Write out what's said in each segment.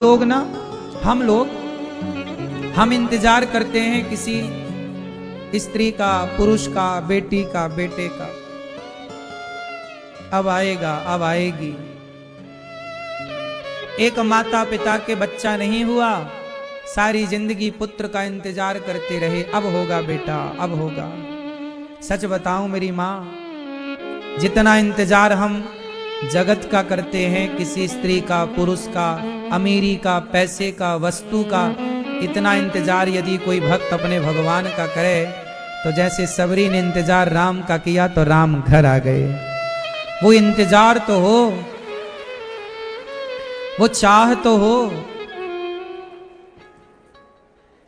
लोग ना, हम इंतजार करते हैं किसी स्त्री का, पुरुष का, बेटी का, बेटे का, अब आएगा, अब आएगी। एक माता पिता के बच्चा नहीं हुआ, सारी जिंदगी पुत्र का इंतजार करते रहे, अब होगा बेटा, अब होगा। सच बताऊं मेरी माँ, जितना इंतजार हम जगत का करते हैं, किसी स्त्री का, पुरुष का, अमीरी का, पैसे का, वस्तु का, इतना इंतजार यदि कोई भक्त अपने भगवान का करे, तो जैसे सबरी ने इंतजार राम का किया तो राम घर आ गए। वो इंतजार तो हो, वो चाह तो हो,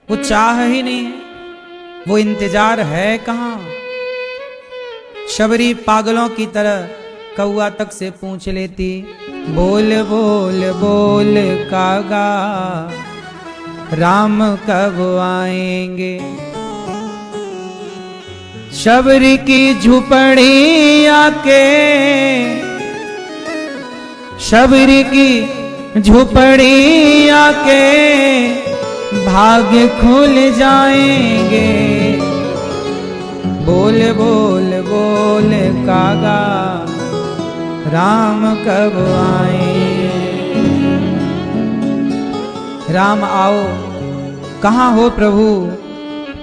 वो चाह ही नहीं, वो इंतजार है कहां। शबरी पागलों की तरह कौआ तक से पूछ लेती, बोल बोल बोल कागा, राम कब आएंगे। शबरी की झुपड़ी आके, शबरी की झुपड़ी आके भाग्य खुल जाएंगे। बोल बोल बोल कागा, राम कब आए। राम आओ, कहाँ हो प्रभु।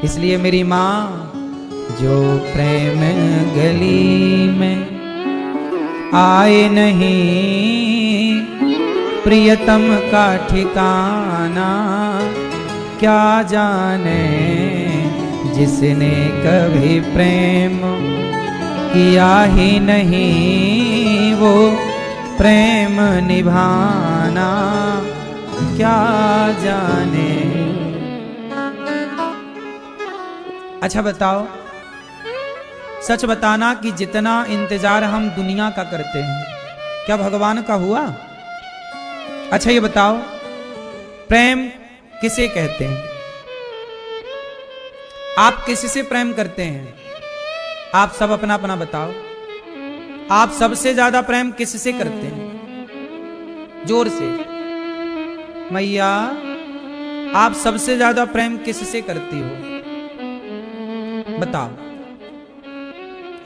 इसलिए मेरी माँ, जो प्रेम गली में आए नहीं, प्रियतम का ठिकाना क्या जाने। जिसने कभी प्रेम किया ही नहीं, वो प्रेम निभाना क्या जाने। अच्छा बताओ, सच बताना कि जितना इंतजार हम दुनिया का करते हैं, क्या भगवान का हुआ? अच्छा ये बताओ, प्रेम किसे कहते हैं? आप किससे प्रेम करते हैं? आप सब अपना अपना बताओ। आप सबसे ज्यादा प्रेम किससे करते हैं? जोर से। मैया, आप सबसे ज्यादा प्रेम किससे करती हो? बताओ।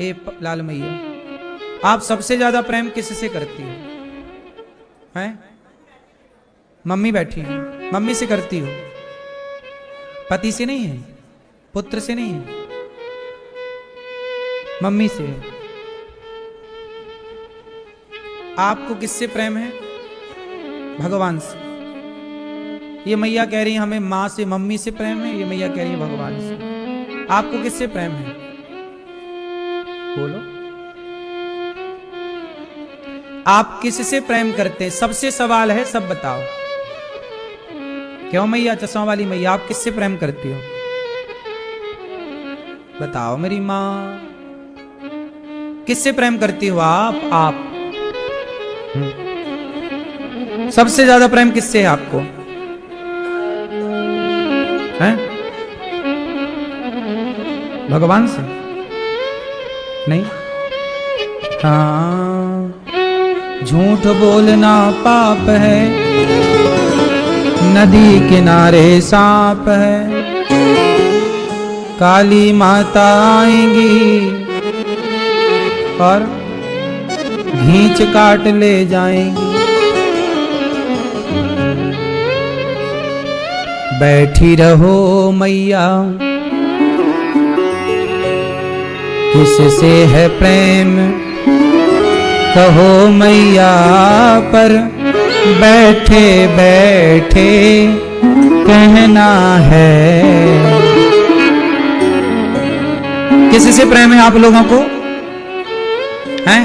हे लाल मैया, आप सबसे ज्यादा प्रेम किससे करती हो? हैं? मम्मी बैठी है, मम्मी से करती हो? पति से नहीं है, पुत्र से नहीं है, मम्मी से है। आपको किससे प्रेम है? भगवान से। ये मैया कह रही है हमें माँ से, मम्मी से प्रेम है, ये मैया कह रही है भगवान से। आपको किससे प्रेम है? बोलो। आप किससे प्रेम करते हैं? सबसे सवाल है, सब बताओ। क्यों मैया, चश्मा वाली मैया, आप किससे प्रेम करती हो? बताओ मेरी माँ, किससे प्रेम करती हो आप? सबसे ज्यादा प्रेम किससे है आपको? हैं? भगवान से? नहीं? हाँ, झूठ बोलना पाप है, नदी किनारे सांप है, काली माता आएंगी और घींच काट ले जाएंगी। बैठी रहो मैया, किससे है प्रेम कहो मैया, पर बैठे बैठे कहना है। किससे प्रेम है आप लोगों को? हैं?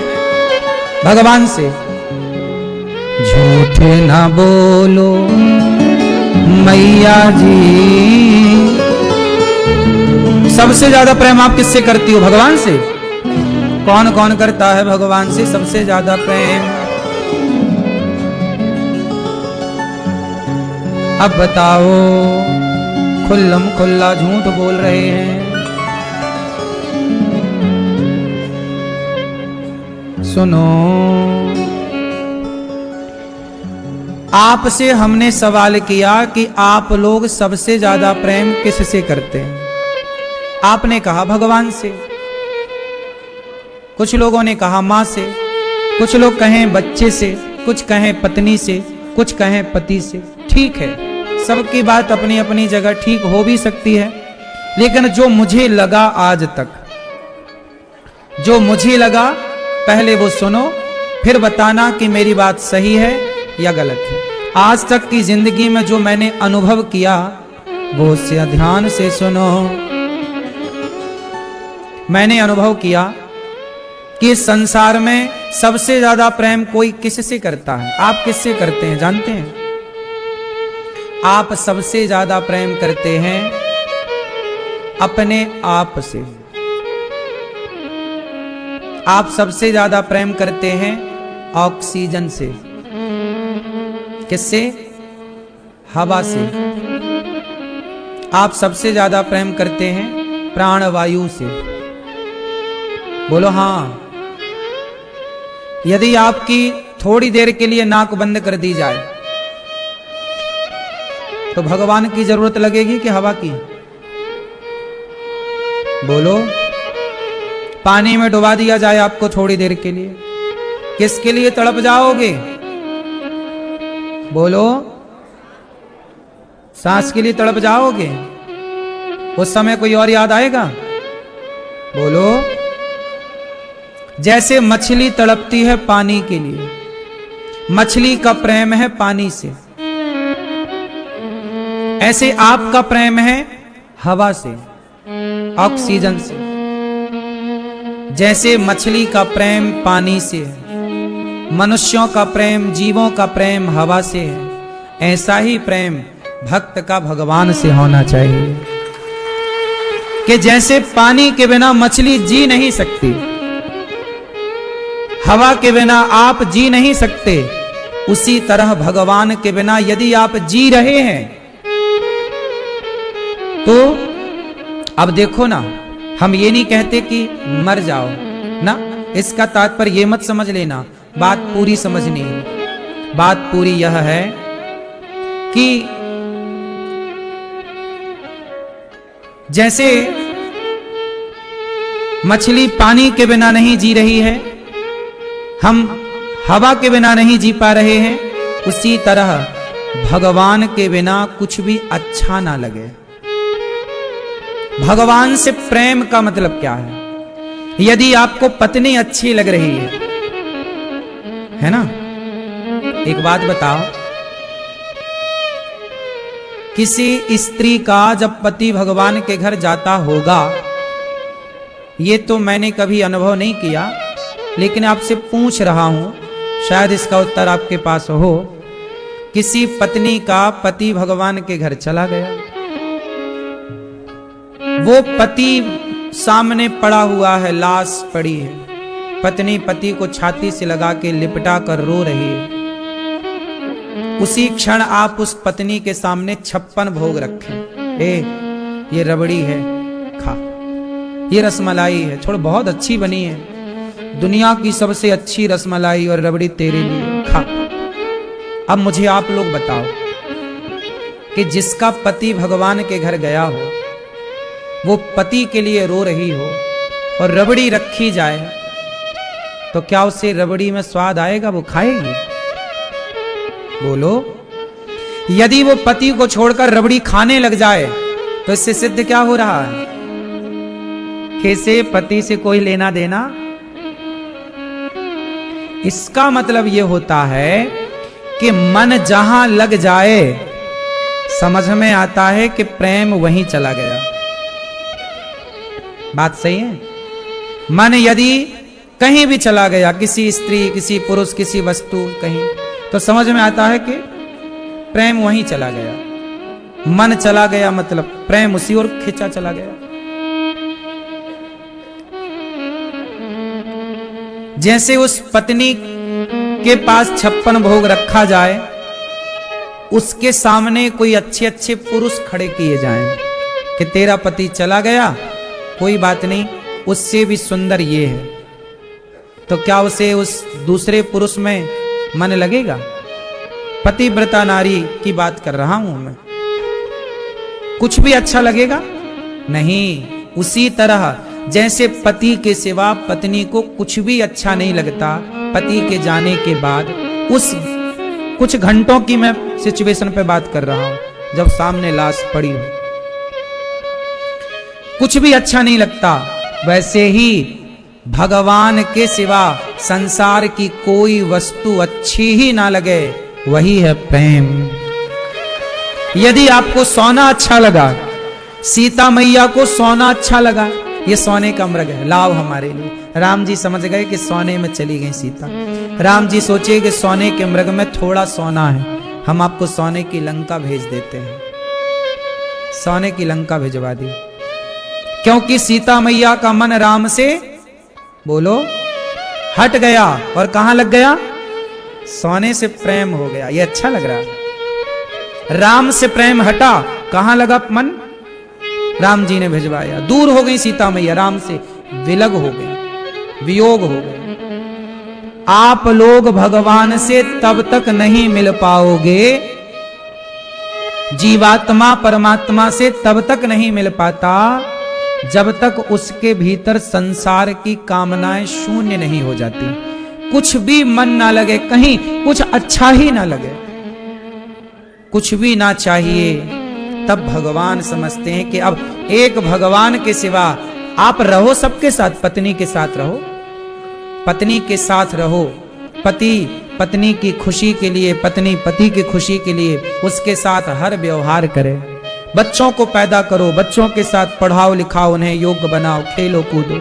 भगवान से। झूठ ना बोलो मैया जी, सबसे ज्यादा प्रेम आप किससे करती हो? भगवान से। कौन कौन करता है भगवान से सबसे ज्यादा प्रेम? अब बताओ, खुल्लम खुल्ला झूठ बोल रहे हैं। सुनो, आपसे हमने सवाल किया कि आप लोग सबसे ज्यादा प्रेम किससे करते हैं? आपने कहा भगवान से, कुछ लोगों ने कहा मां से, कुछ लोग कहें बच्चे से, कुछ कहें पत्नी से, कुछ कहें पति से। ठीक है, सबकी बात अपनी अपनी जगह ठीक हो भी सकती है, लेकिन जो मुझे लगा आज तक, जो मुझे लगा, पहले वो सुनो, फिर बताना कि मेरी बात सही है या गलत है। आज तक की जिंदगी में जो मैंने अनुभव किया वो उससे ध्यान से सुनो। मैंने अनुभव किया कि संसार में सबसे ज्यादा प्रेम कोई किससे करता है? आप किससे करते हैं जानते हैं? आप सबसे ज्यादा प्रेम करते हैं अपने आप से। आप सबसे ज्यादा प्रेम करते हैं ऑक्सीजन से। किससे? हवा से। आप सबसे ज्यादा प्रेम करते हैं प्राणवायु से। बोलो हाँ। यदि आपकी थोड़ी देर के लिए नाक बंद कर दी जाए तो भगवान की जरूरत लगेगी कि हवा की? बोलो। पानी में डुबा दिया जाए आपको थोड़ी देर के लिए, किसके लिए तड़प जाओगे? बोलो। सांस के लिए तड़प जाओगे? उस समय कोई और याद आएगा? बोलो। जैसे मछली तड़पती है पानी के लिए, मछली का प्रेम है पानी से, ऐसे आपका प्रेम है हवा से, ऑक्सीजन से। जैसे मछली का प्रेम पानी से है, मनुष्यों का प्रेम, जीवों का प्रेम हवा से है, ऐसा ही प्रेम भक्त का भगवान से होना चाहिए। कि जैसे पानी के बिना मछली जी नहीं सकती, हवा के बिना आप जी नहीं सकते, उसी तरह भगवान के बिना यदि आप जी रहे हैं तो अब देखो ना, हम ये नहीं कहते कि मर जाओ ना, इसका तात्पर्य ये मत समझ लेना, बात पूरी समझनी है। बात पूरी यह है कि जैसे मछली पानी के बिना नहीं जी रही है, हम हवा के बिना नहीं जी पा रहे हैं, उसी तरह भगवान के बिना कुछ भी अच्छा ना लगे। भगवान से प्रेम का मतलब क्या है? यदि आपको पत्नी अच्छी लग रही है ना? एक बात बताओ, किसी स्त्री का जब पति भगवान के घर जाता होगा, ये तो मैंने कभी अनुभव नहीं किया, लेकिन आपसे पूछ रहा हूं, शायद इसका उत्तर आपके पास हो। किसी पत्नी का पति भगवान के घर चला गया, वो पति सामने पड़ा हुआ है, लाश पड़ी है, पत्नी पति को छाती से लगा के लिपटा कर रो रही है। उसी क्षण आप उस पत्नी के सामने 56 भोग रखें। ये रबड़ी है, खा। ये रसमलाई है, छोड़, बहुत अच्छी बनी है, दुनिया की सबसे अच्छी रसमलाई और रबड़ी तेरे लिए, खा। अब मुझे आप लोग बताओ कि जिसका पति भगवान के घर गया हो, वो पति के लिए रो रही हो और रबड़ी रखी जाए, तो क्या उसे रबड़ी में स्वाद आएगा? वो खाएगी? बोलो। यदि वो पति को छोड़कर रबड़ी खाने लग जाए तो इससे सिद्ध क्या हो रहा है? कैसे पति से कोई लेना देना? इसका मतलब यह होता है कि मन जहां लग जाए, समझ में आता है कि प्रेम वहीं चला गया। बात सही है? मन यदि कहीं भी चला गया, किसी स्त्री, किसी पुरुष, किसी वस्तु, कहीं, तो समझ में आता है कि प्रेम वहीं चला गया। मन चला गया मतलब प्रेम उसी ओर खींचा चला गया। जैसे उस पत्नी के पास 56 भोग रखा जाए, उसके सामने कोई अच्छे अच्छे पुरुष खड़े किए जाएं कि तेरा पति चला गया, कोई बात नहीं, उससे भी सुंदर ये है, तो क्या उसे उस दूसरे पुरुष में मन लगेगा? पतिव्रता नारी की बात कर रहा हूं मैं। कुछ भी अच्छा लगेगा नहीं। उसी तरह जैसे पति के सिवा पत्नी को कुछ भी अच्छा नहीं लगता, पति के जाने के बाद उस कुछ घंटों की मैं सिचुएशन पे बात कर रहा हूं, जब सामने लाश पड़ी हो कुछ भी अच्छा नहीं लगता, वैसे ही भगवान के सिवा संसार की कोई वस्तु अच्छी ही ना लगे, वही है प्रेम। यदि आपको सोना अच्छा लगा, सीता मैया को सोना अच्छा लगा, ये सोने का मृग है, लाओ हमारे लिए। राम जी समझ गए कि सोने में चली गई सीता। राम जी सोचे कि सोने के मृग में थोड़ा सोना है, हम आपको सोने की लंका भेज देते हैं। सोने की लंका भिजवा दी, क्योंकि सीता मैया का मन राम से बोलो हट गया और कहां लग गया? सोने से प्रेम हो गया। ये अच्छा लग रहा है। राम से प्रेम हटा, कहां लगा मन? राम जी ने भिजवाया। दूर हो गई सीता मैया, राम से विलग हो गई, वियोग हो गई। आप लोग भगवान से तब तक नहीं मिल पाओगे, जीवात्मा परमात्मा से तब तक नहीं मिल पाता जब तक उसके भीतर संसार की कामनाएं शून्य नहीं हो जाती। कुछ भी मन ना लगे, कहीं कुछ अच्छा ही ना लगे, कुछ भी ना चाहिए, तब भगवान समझते हैं कि अब एक भगवान के सिवा आप रहो सबके साथ, पत्नी के साथ रहो, पत्नी के साथ रहो, पति पत्नी की खुशी के लिए, पत्नी पति की खुशी के लिए उसके साथ हर व्यवहार करे। बच्चों को पैदा करो, बच्चों के साथ पढ़ाओ लिखाओ, उन्हें योग्य बनाओ, खेलो कूदो,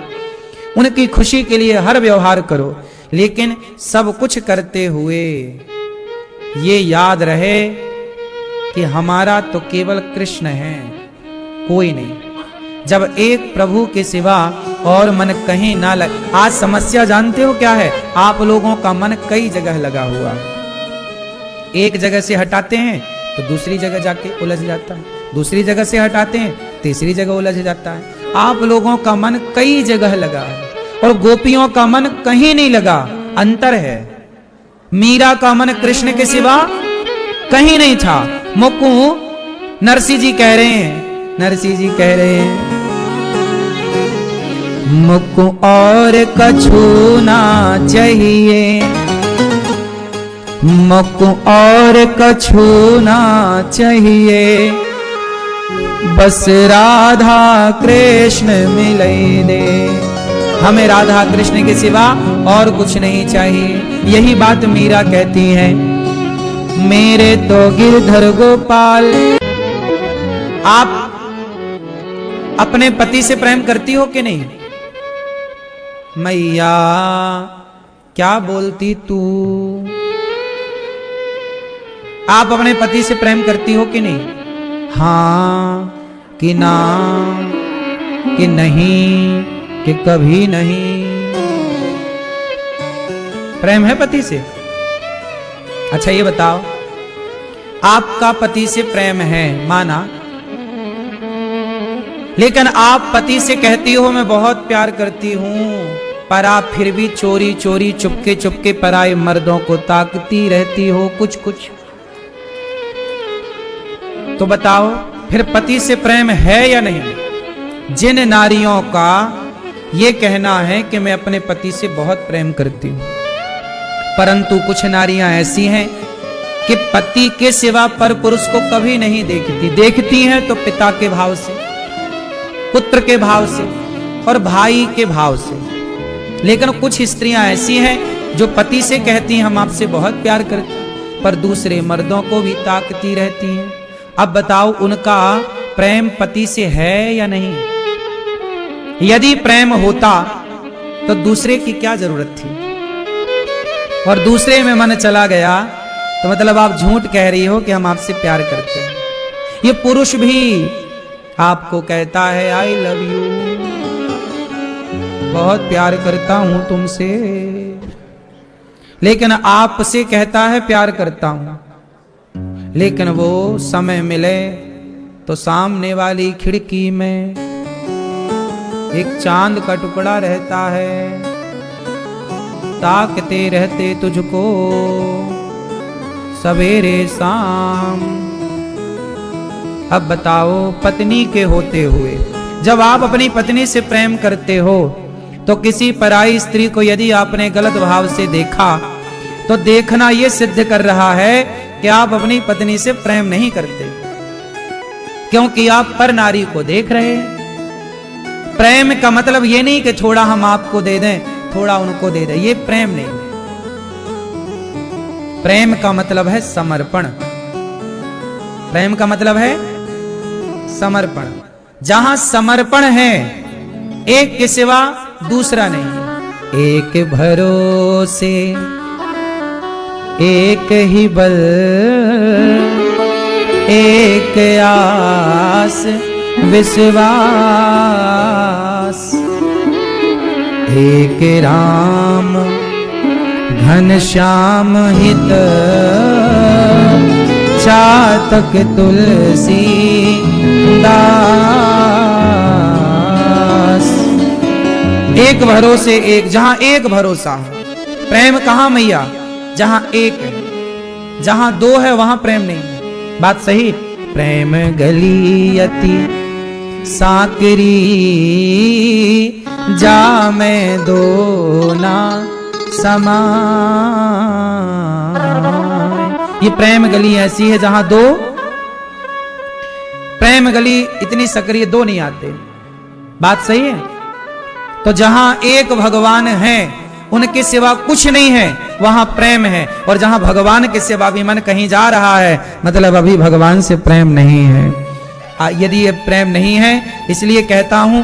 उनकी खुशी के लिए हर व्यवहार करो। लेकिन सब कुछ करते हुए ये याद रहे कि हमारा तो केवल कृष्ण है, कोई नहीं। जब एक प्रभु के सिवा और मन कहीं ना लगे। आज समस्या जानते हो क्या है? आप लोगों का मन कई जगह लगा हुआ है। एक जगह से हटाते हैं तो दूसरी जगह जाके उलझ जाता है, दूसरी जगह से हटाते हैं तीसरी जगह उलझ जाता है। आप लोगों का मन कई जगह लगा है और गोपियों का मन कहीं नहीं लगा। अंतर है। मीरा का मन कृष्ण के सिवा कहीं नहीं था। मुकु नरसिंह जी कह रहे हैं, नरसिंह जी कह रहे हैं, मुकु और कछु ना चाहिए, मुकु और कछु ना चाहिए, बस राधा कृष्ण मिले दे। हमें राधा कृष्ण के सिवा और कुछ नहीं चाहिए। यही बात मीरा कहती है, मेरे तो गिरधर गोपाल। आप अपने पति से प्रेम करती हो कि नहीं? मैया क्या बोलती तू? आप अपने पति से प्रेम करती हो कि नहीं? हाँ कि ना कि नहीं कि कभी नहीं? प्रेम है पति से? अच्छा ये बताओ, आपका पति से प्रेम है माना, लेकिन आप पति से कहती हो मैं बहुत प्यार करती हूं, पर आप फिर भी चोरी चोरी चुपके चुपके पराए मर्दों को ताकती रहती हो कुछ कुछ। तो बताओ फिर पति से प्रेम है या नहीं? जिन नारियों का ये कहना है कि मैं अपने पति से बहुत प्रेम करती हूं, परंतु कुछ नारियां ऐसी हैं कि पति के सिवा पर पुरुष को कभी नहीं देखती, देखती हैं तो पिता के भाव से, पुत्र के भाव से और भाई के भाव से। लेकिन कुछ स्त्रियां ऐसी हैं जो पति से कहती हैं हम आपसे बहुत प्यार करते हैं, पर दूसरे मर्दों को भी ताकती रहती हैं। अब बताओ उनका प्रेम पति से है या नहीं? यदि प्रेम होता तो दूसरे की क्या जरूरत थी? और दूसरे में मन चला गया तो मतलब आप झूठ कह रही हो कि हम आपसे प्यार करते हैं। ये पुरुष भी आपको कहता है आई लव यू, बहुत प्यार करता हूं तुमसे, लेकिन आपसे कहता है प्यार करता हूं, लेकिन वो समय मिले तो सामने वाली खिड़की में एक चांद का टुकड़ा रहता है, ताकते रहते तुझको, सवेरे शाम। अब बताओ, पत्नी के होते हुए जब आप अपनी पत्नी से प्रेम करते हो तो किसी पराई स्त्री को यदि आपने गलत भाव से देखा तो देखना यह सिद्ध कर रहा है कि आप अपनी पत्नी से प्रेम नहीं करते, क्योंकि आप पर नारी को देख रहे हैं। प्रेम का मतलब यह नहीं कि थोड़ा हम आपको दे दें थोड़ा उनको दे दें, ये प्रेम नहीं। प्रेम का मतलब है समर्पण। प्रेम का मतलब है समर्पण। जहां समर्पण है, एक के सिवा दूसरा नहीं। एक भरोसे एक ही बल, एक आस विश्वास, एक राम घनश्याम हित, चातक तुलसी दास। एक भरोसे एक, जहां एक भरोसा है। प्रेम कहां मैया? जहां एक है। जहां दो है वहां प्रेम नहीं है। बात सही। प्रेम गलियति साकरी, जा मैं दो ना समा। ये प्रेम गली ऐसी है जहां दो, प्रेम गली इतनी सक्रिय दो नहीं आते। बात सही है। तो जहां एक भगवान है, उनके सिवा कुछ नहीं है, वहां प्रेम है। और जहां भगवान के सिवा भी मन कहीं जा रहा है, मतलब अभी भगवान से प्रेम नहीं है। यदि ये प्रेम नहीं है, इसलिए कहता हूं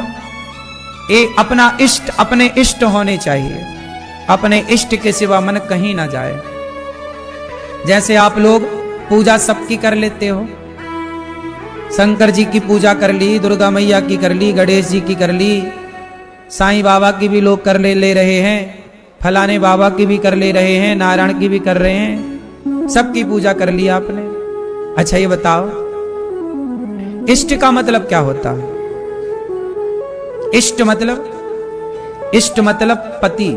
अपना इष्ट अपने इष्ट होने चाहिए। अपने इष्ट के सिवा मन कहीं ना जाए। जैसे आप लोग पूजा सबकी कर लेते हो, शंकर जी की पूजा कर ली, दुर्गा मैया की कर ली, गणेश जी की कर ली, साईं बाबा की भी लोग कर ले रहे हैं, फलाने बाबा की भी कर ले रहे हैं, नारायण की भी कर रहे हैं, सबकी पूजा कर ली आपने। अच्छा ये बताओ, इष्ट का मतलब क्या होता है? इष्ट मतलब पति।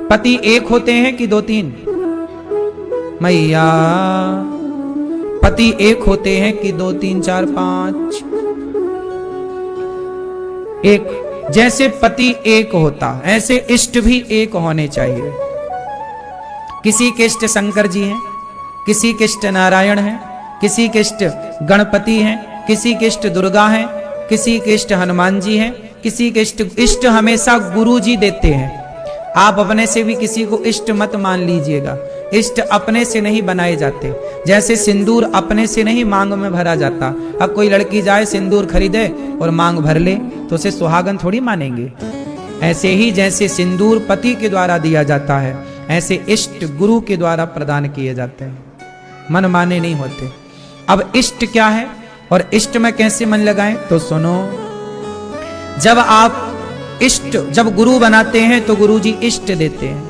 पति एक होते हैं कि दो तीन? मैया, पति एक होते हैं कि दो तीन चार पांच? एक। जैसे पति एक होता, ऐसे इष्ट भी एक होने चाहिए। किसी के इष्ट शंकर जी हैं, किसी के इष्ट नारायण हैं, किसी के इष्ट गणपति हैं, किसी के इष्ट दुर्गा हैं, किसी के इष्ट हनुमान जी हैं, किसी के इष्ट हमेशा गुरु जी देते हैं। आप अपने से भी किसी को इष्ट मत मान लीजिएगा। इष्ट अपने से नहीं बनाए जाते। जैसे सिंदूर अपने से नहीं मांग में भरा जाता। अब कोई लड़की जाए सिंदूर खरीदे और मांग भर ले तो उसे सुहागन थोड़ी मानेंगे। ऐसे ही जैसे सिंदूर पति के द्वारा दिया जाता है, ऐसे इष्ट गुरु के द्वारा प्रदान किए जाते हैं, मन माने नहीं होते। अब इष्ट क्या है और इष्ट में कैसे मन लगाएं? तो सुनो, जब गुरु बनाते हैं तो गुरु जी इष्ट देते हैं।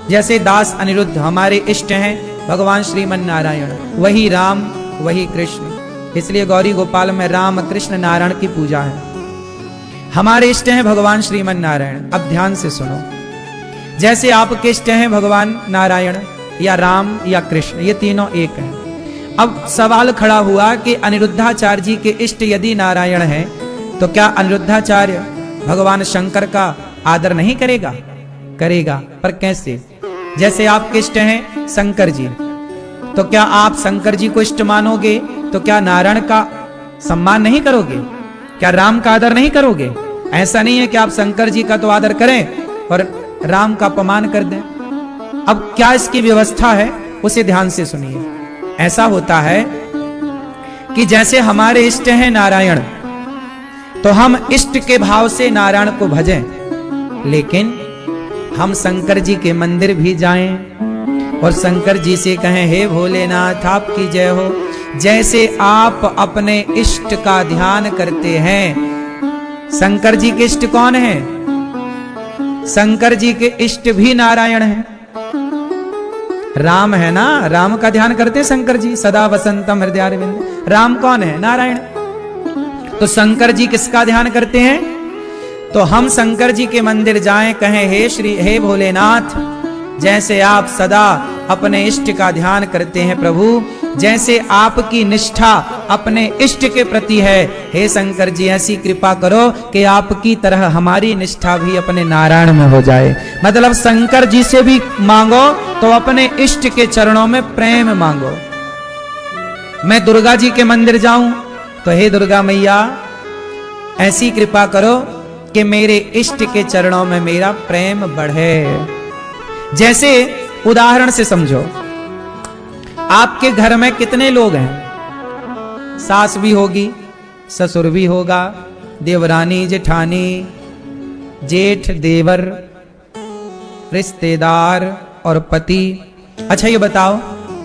जैसे दास अनिरुद्ध हमारे इष्ट हैं भगवान श्रीमन नारायण, वही राम वही कृष्ण। इसलिए गौरी गोपाल में राम कृष्ण नारायण की पूजा है। हमारे इष्ट हैं भगवान श्रीमन नारायण। अब ध्यान से सुनो, जैसे आपके इष्ट हैं भगवान नारायण या राम या कृष्ण, ये तीनों एक हैं। अब सवाल खड़ा हुआ कि अनिरुद्धाचार्य जी के इष्ट यदि नारायण हैं तो क्या अनिरुद्धाचार्य भगवान शंकर का आदर नहीं करेगा? करेगा, पर कैसे? जैसे आपके इष्ट हैं शंकर जी, तो क्या आप शंकर जी को इष्ट मानोगे तो क्या नारायण का सम्मान नहीं करोगे? क्या राम का आदर नहीं करोगे? ऐसा नहीं है कि आप शंकर जी का तो आदर करें और राम का अपमान कर दें। अब क्या इसकी व्यवस्था है उसे ध्यान से सुनिए। ऐसा होता है कि जैसे हमारे इष्ट हैं नारायण, तो हम इष्ट के भाव से नारायण को भजें, लेकिन हम शंकर जी के मंदिर भी जाएं और शंकर जी से कहें, हे भोलेनाथ आपकी जय हो। जैसे आप अपने इष्ट का ध्यान करते हैं, शंकर जी के इष्ट कौन है? शंकर जी के इष्ट भी नारायण हैं, राम है ना। राम का ध्यान करते हैं शंकर जी, सदा वसंतम हृदयारविंद। राम कौन है? नारायण। तो शंकर जी किसका ध्यान करते हैं? तो हम शंकर जी के मंदिर जाएं, कहें, हे भोलेनाथ जैसे आप सदा अपने इष्ट का ध्यान करते हैं प्रभु, जैसे आपकी निष्ठा अपने इष्ट के प्रति है, हे शंकर जी ऐसी कृपा करो कि आपकी तरह हमारी निष्ठा भी अपने नारायण में हो जाए। मतलब शंकर जी से भी मांगो तो अपने इष्ट के चरणों में प्रेम मांगो। मैं दुर्गा जी के मंदिर जाऊं तो हे दुर्गा मैया ऐसी कृपा करो कि मेरे इष्ट के चरणों में मेरा प्रेम बढ़े। जैसे उदाहरण से समझो, आपके घर में कितने लोग हैं? सास भी होगी, ससुर भी होगा, देवरानी जेठानी, जेठ देवर, रिश्तेदार और पति। अच्छा ये बताओ,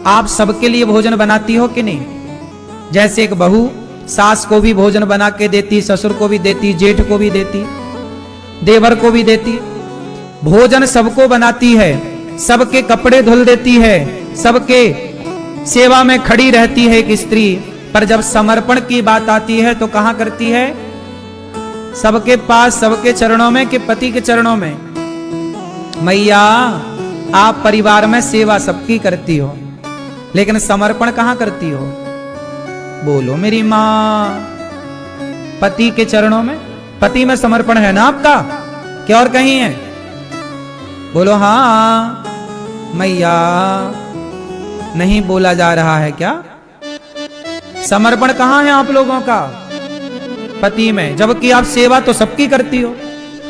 आप सबके लिए भोजन बनाती हो कि नहीं? जैसे एक बहू सास को भी भोजन बना के देती, ससुर को भी देती, जेठ को भी देती, देवर को भी देती, भोजन सबको बनाती है, सबके कपड़े धुल देती है, सबके सेवा में खड़ी रहती है एक स्त्री। पर जब समर्पण की बात आती है तो कहां करती है? सबके पास, सबके चरणों में कि पति के चरणों में? मैया आप परिवार में सेवा सबकी करती हो, लेकिन समर्पण कहां करती हो? बोलो मेरी मां। पति के चरणों में, पति में समर्पण है ना आपका, क्या और कहीं है? बोलो हाँ। मैया नहीं बोला जा रहा है क्या? समर्पण कहां है आप लोगों का? पति में, जबकि आप सेवा तो सबकी करती हो,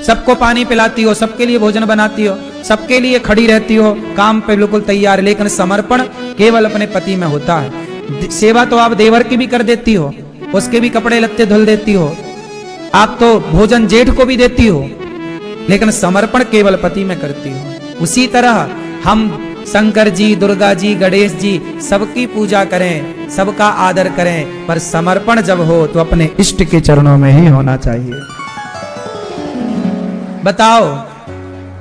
सबको पानी पिलाती हो, सबके लिए भोजन बनाती हो, सबके लिए खड़ी रहती हो, काम पे बिल्कुल तैयार, लेकिन समर्पण केवल अपने पति में होता है। सेवा तो आप देवर की भी कर देती हो, उसके भी कपड़े लत्ते धुल देती हो, आप तो भोजन जेठ को भी देती हो, लेकिन समर्पण केवल पति में करती हो। उसी तरह हम शंकर जी, दुर्गा जी, गणेश जी सबकी पूजा करें, सबका आदर करें, पर समर्पण जब हो तो अपने इष्ट के चरणों में ही होना चाहिए। बताओ,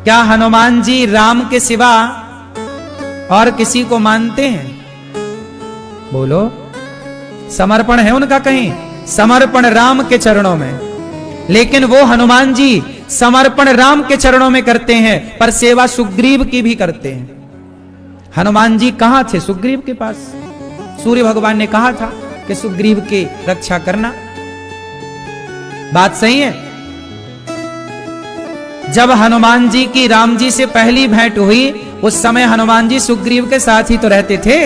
क्या हनुमान जी राम के सिवा और किसी को मानते हैं? बोलो, समर्पण है उनका कहीं? समर्पण राम के चरणों में, लेकिन वो हनुमान जी समर्पण राम के चरणों में करते हैं, पर सेवा सुग्रीव की भी करते हैं। हनुमान जी कहां थे? सुग्रीव के पास। सूर्य भगवान ने कहा था कि सुग्रीव की रक्षा करना। बात सही है। जब हनुमान जी की राम जी से पहली भेंट हुई, उस समय हनुमान जी सुग्रीव के साथ ही तो रहते थे।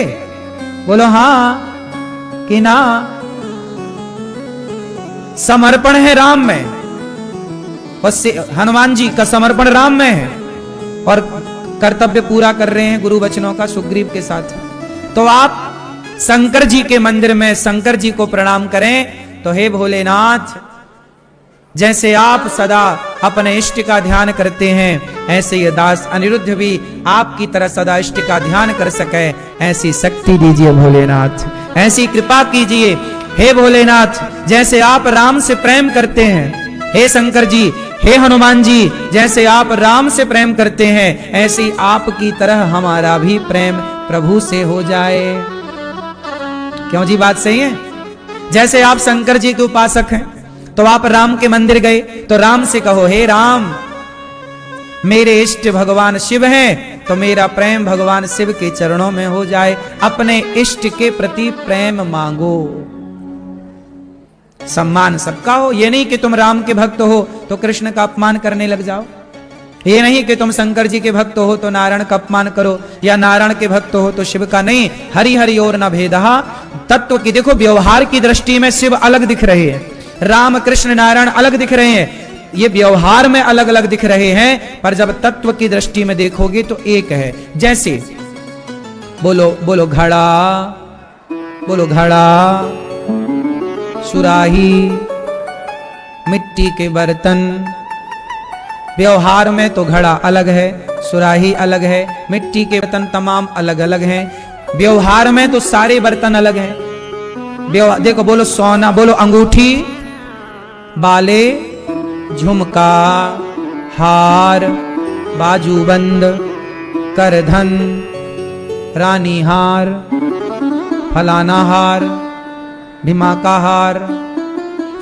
बोलो हां कि ना? समर्पण है राम में, और हनुमान जी का समर्पण राम में है, और कर्तव्य पूरा कर रहे हैं गुरु वचनों का सुग्रीव के साथ। तो आप शंकर जी के मंदिर में शंकर जी को प्रणाम करें तो हे भोलेनाथ, जैसे आप सदा अपने इष्ट का ध्यान करते हैं, ऐसे ये दास अनिरुद्ध भी आपकी तरह सदा इष्ट का ध्यान कर सके, ऐसी शक्ति दीजिए भोलेनाथ, ऐसी कृपा कीजिए हे भोलेनाथ। जैसे आप राम से प्रेम करते हैं हे शंकर जी, हे हनुमान जी, जैसे आप राम से प्रेम करते हैं, ऐसी आपकी तरह हमारा भी प्रेम प्रभु से हो जाए। क्यों जी? बात सही है। जैसे आप शंकर जी के उपासक हैं, तो आप राम के मंदिर गए तो राम से कहो, हे राम, मेरे इष्ट भगवान शिव हैं, तो मेरा प्रेम भगवान शिव के चरणों में हो जाए। अपने इष्ट के प्रति प्रेम मांगो। सम्मान सबका हो, ये नहीं कि तुम राम के भक्त हो तो कृष्ण का अपमान करने लग जाओ, ये नहीं कि तुम शंकर जी के भक्त हो तो नारायण का अपमान करो, या नारायण के भक्त हो तो शिव का नहीं। हरि हरि और न भेदहा। तत्व की देखो, व्यवहार की दृष्टि में शिव अलग दिख रहे हैं, राम कृष्ण नारायण अलग दिख रहे हैं, ये व्यवहार में अलग अलग दिख रहे हैं, पर जब तत्व की दृष्टि में देखोगे तो एक है। जैसे बोलो बोलो घड़ा, बोलो घड़ा, सुराही, मिट्टी के बर्तन। व्यवहार में तो घड़ा अलग है, सुराही अलग है, मिट्टी के बर्तन तमाम अलग अलग हैं। व्यवहार में तो सारे बर्तन अलग हैं। देखो, बोलो सोना, बोलो अंगूठी, बाले, झुमका, हार, बाजूबंद, करधन, रानी हार, फलाना हार, ढिमाका हार।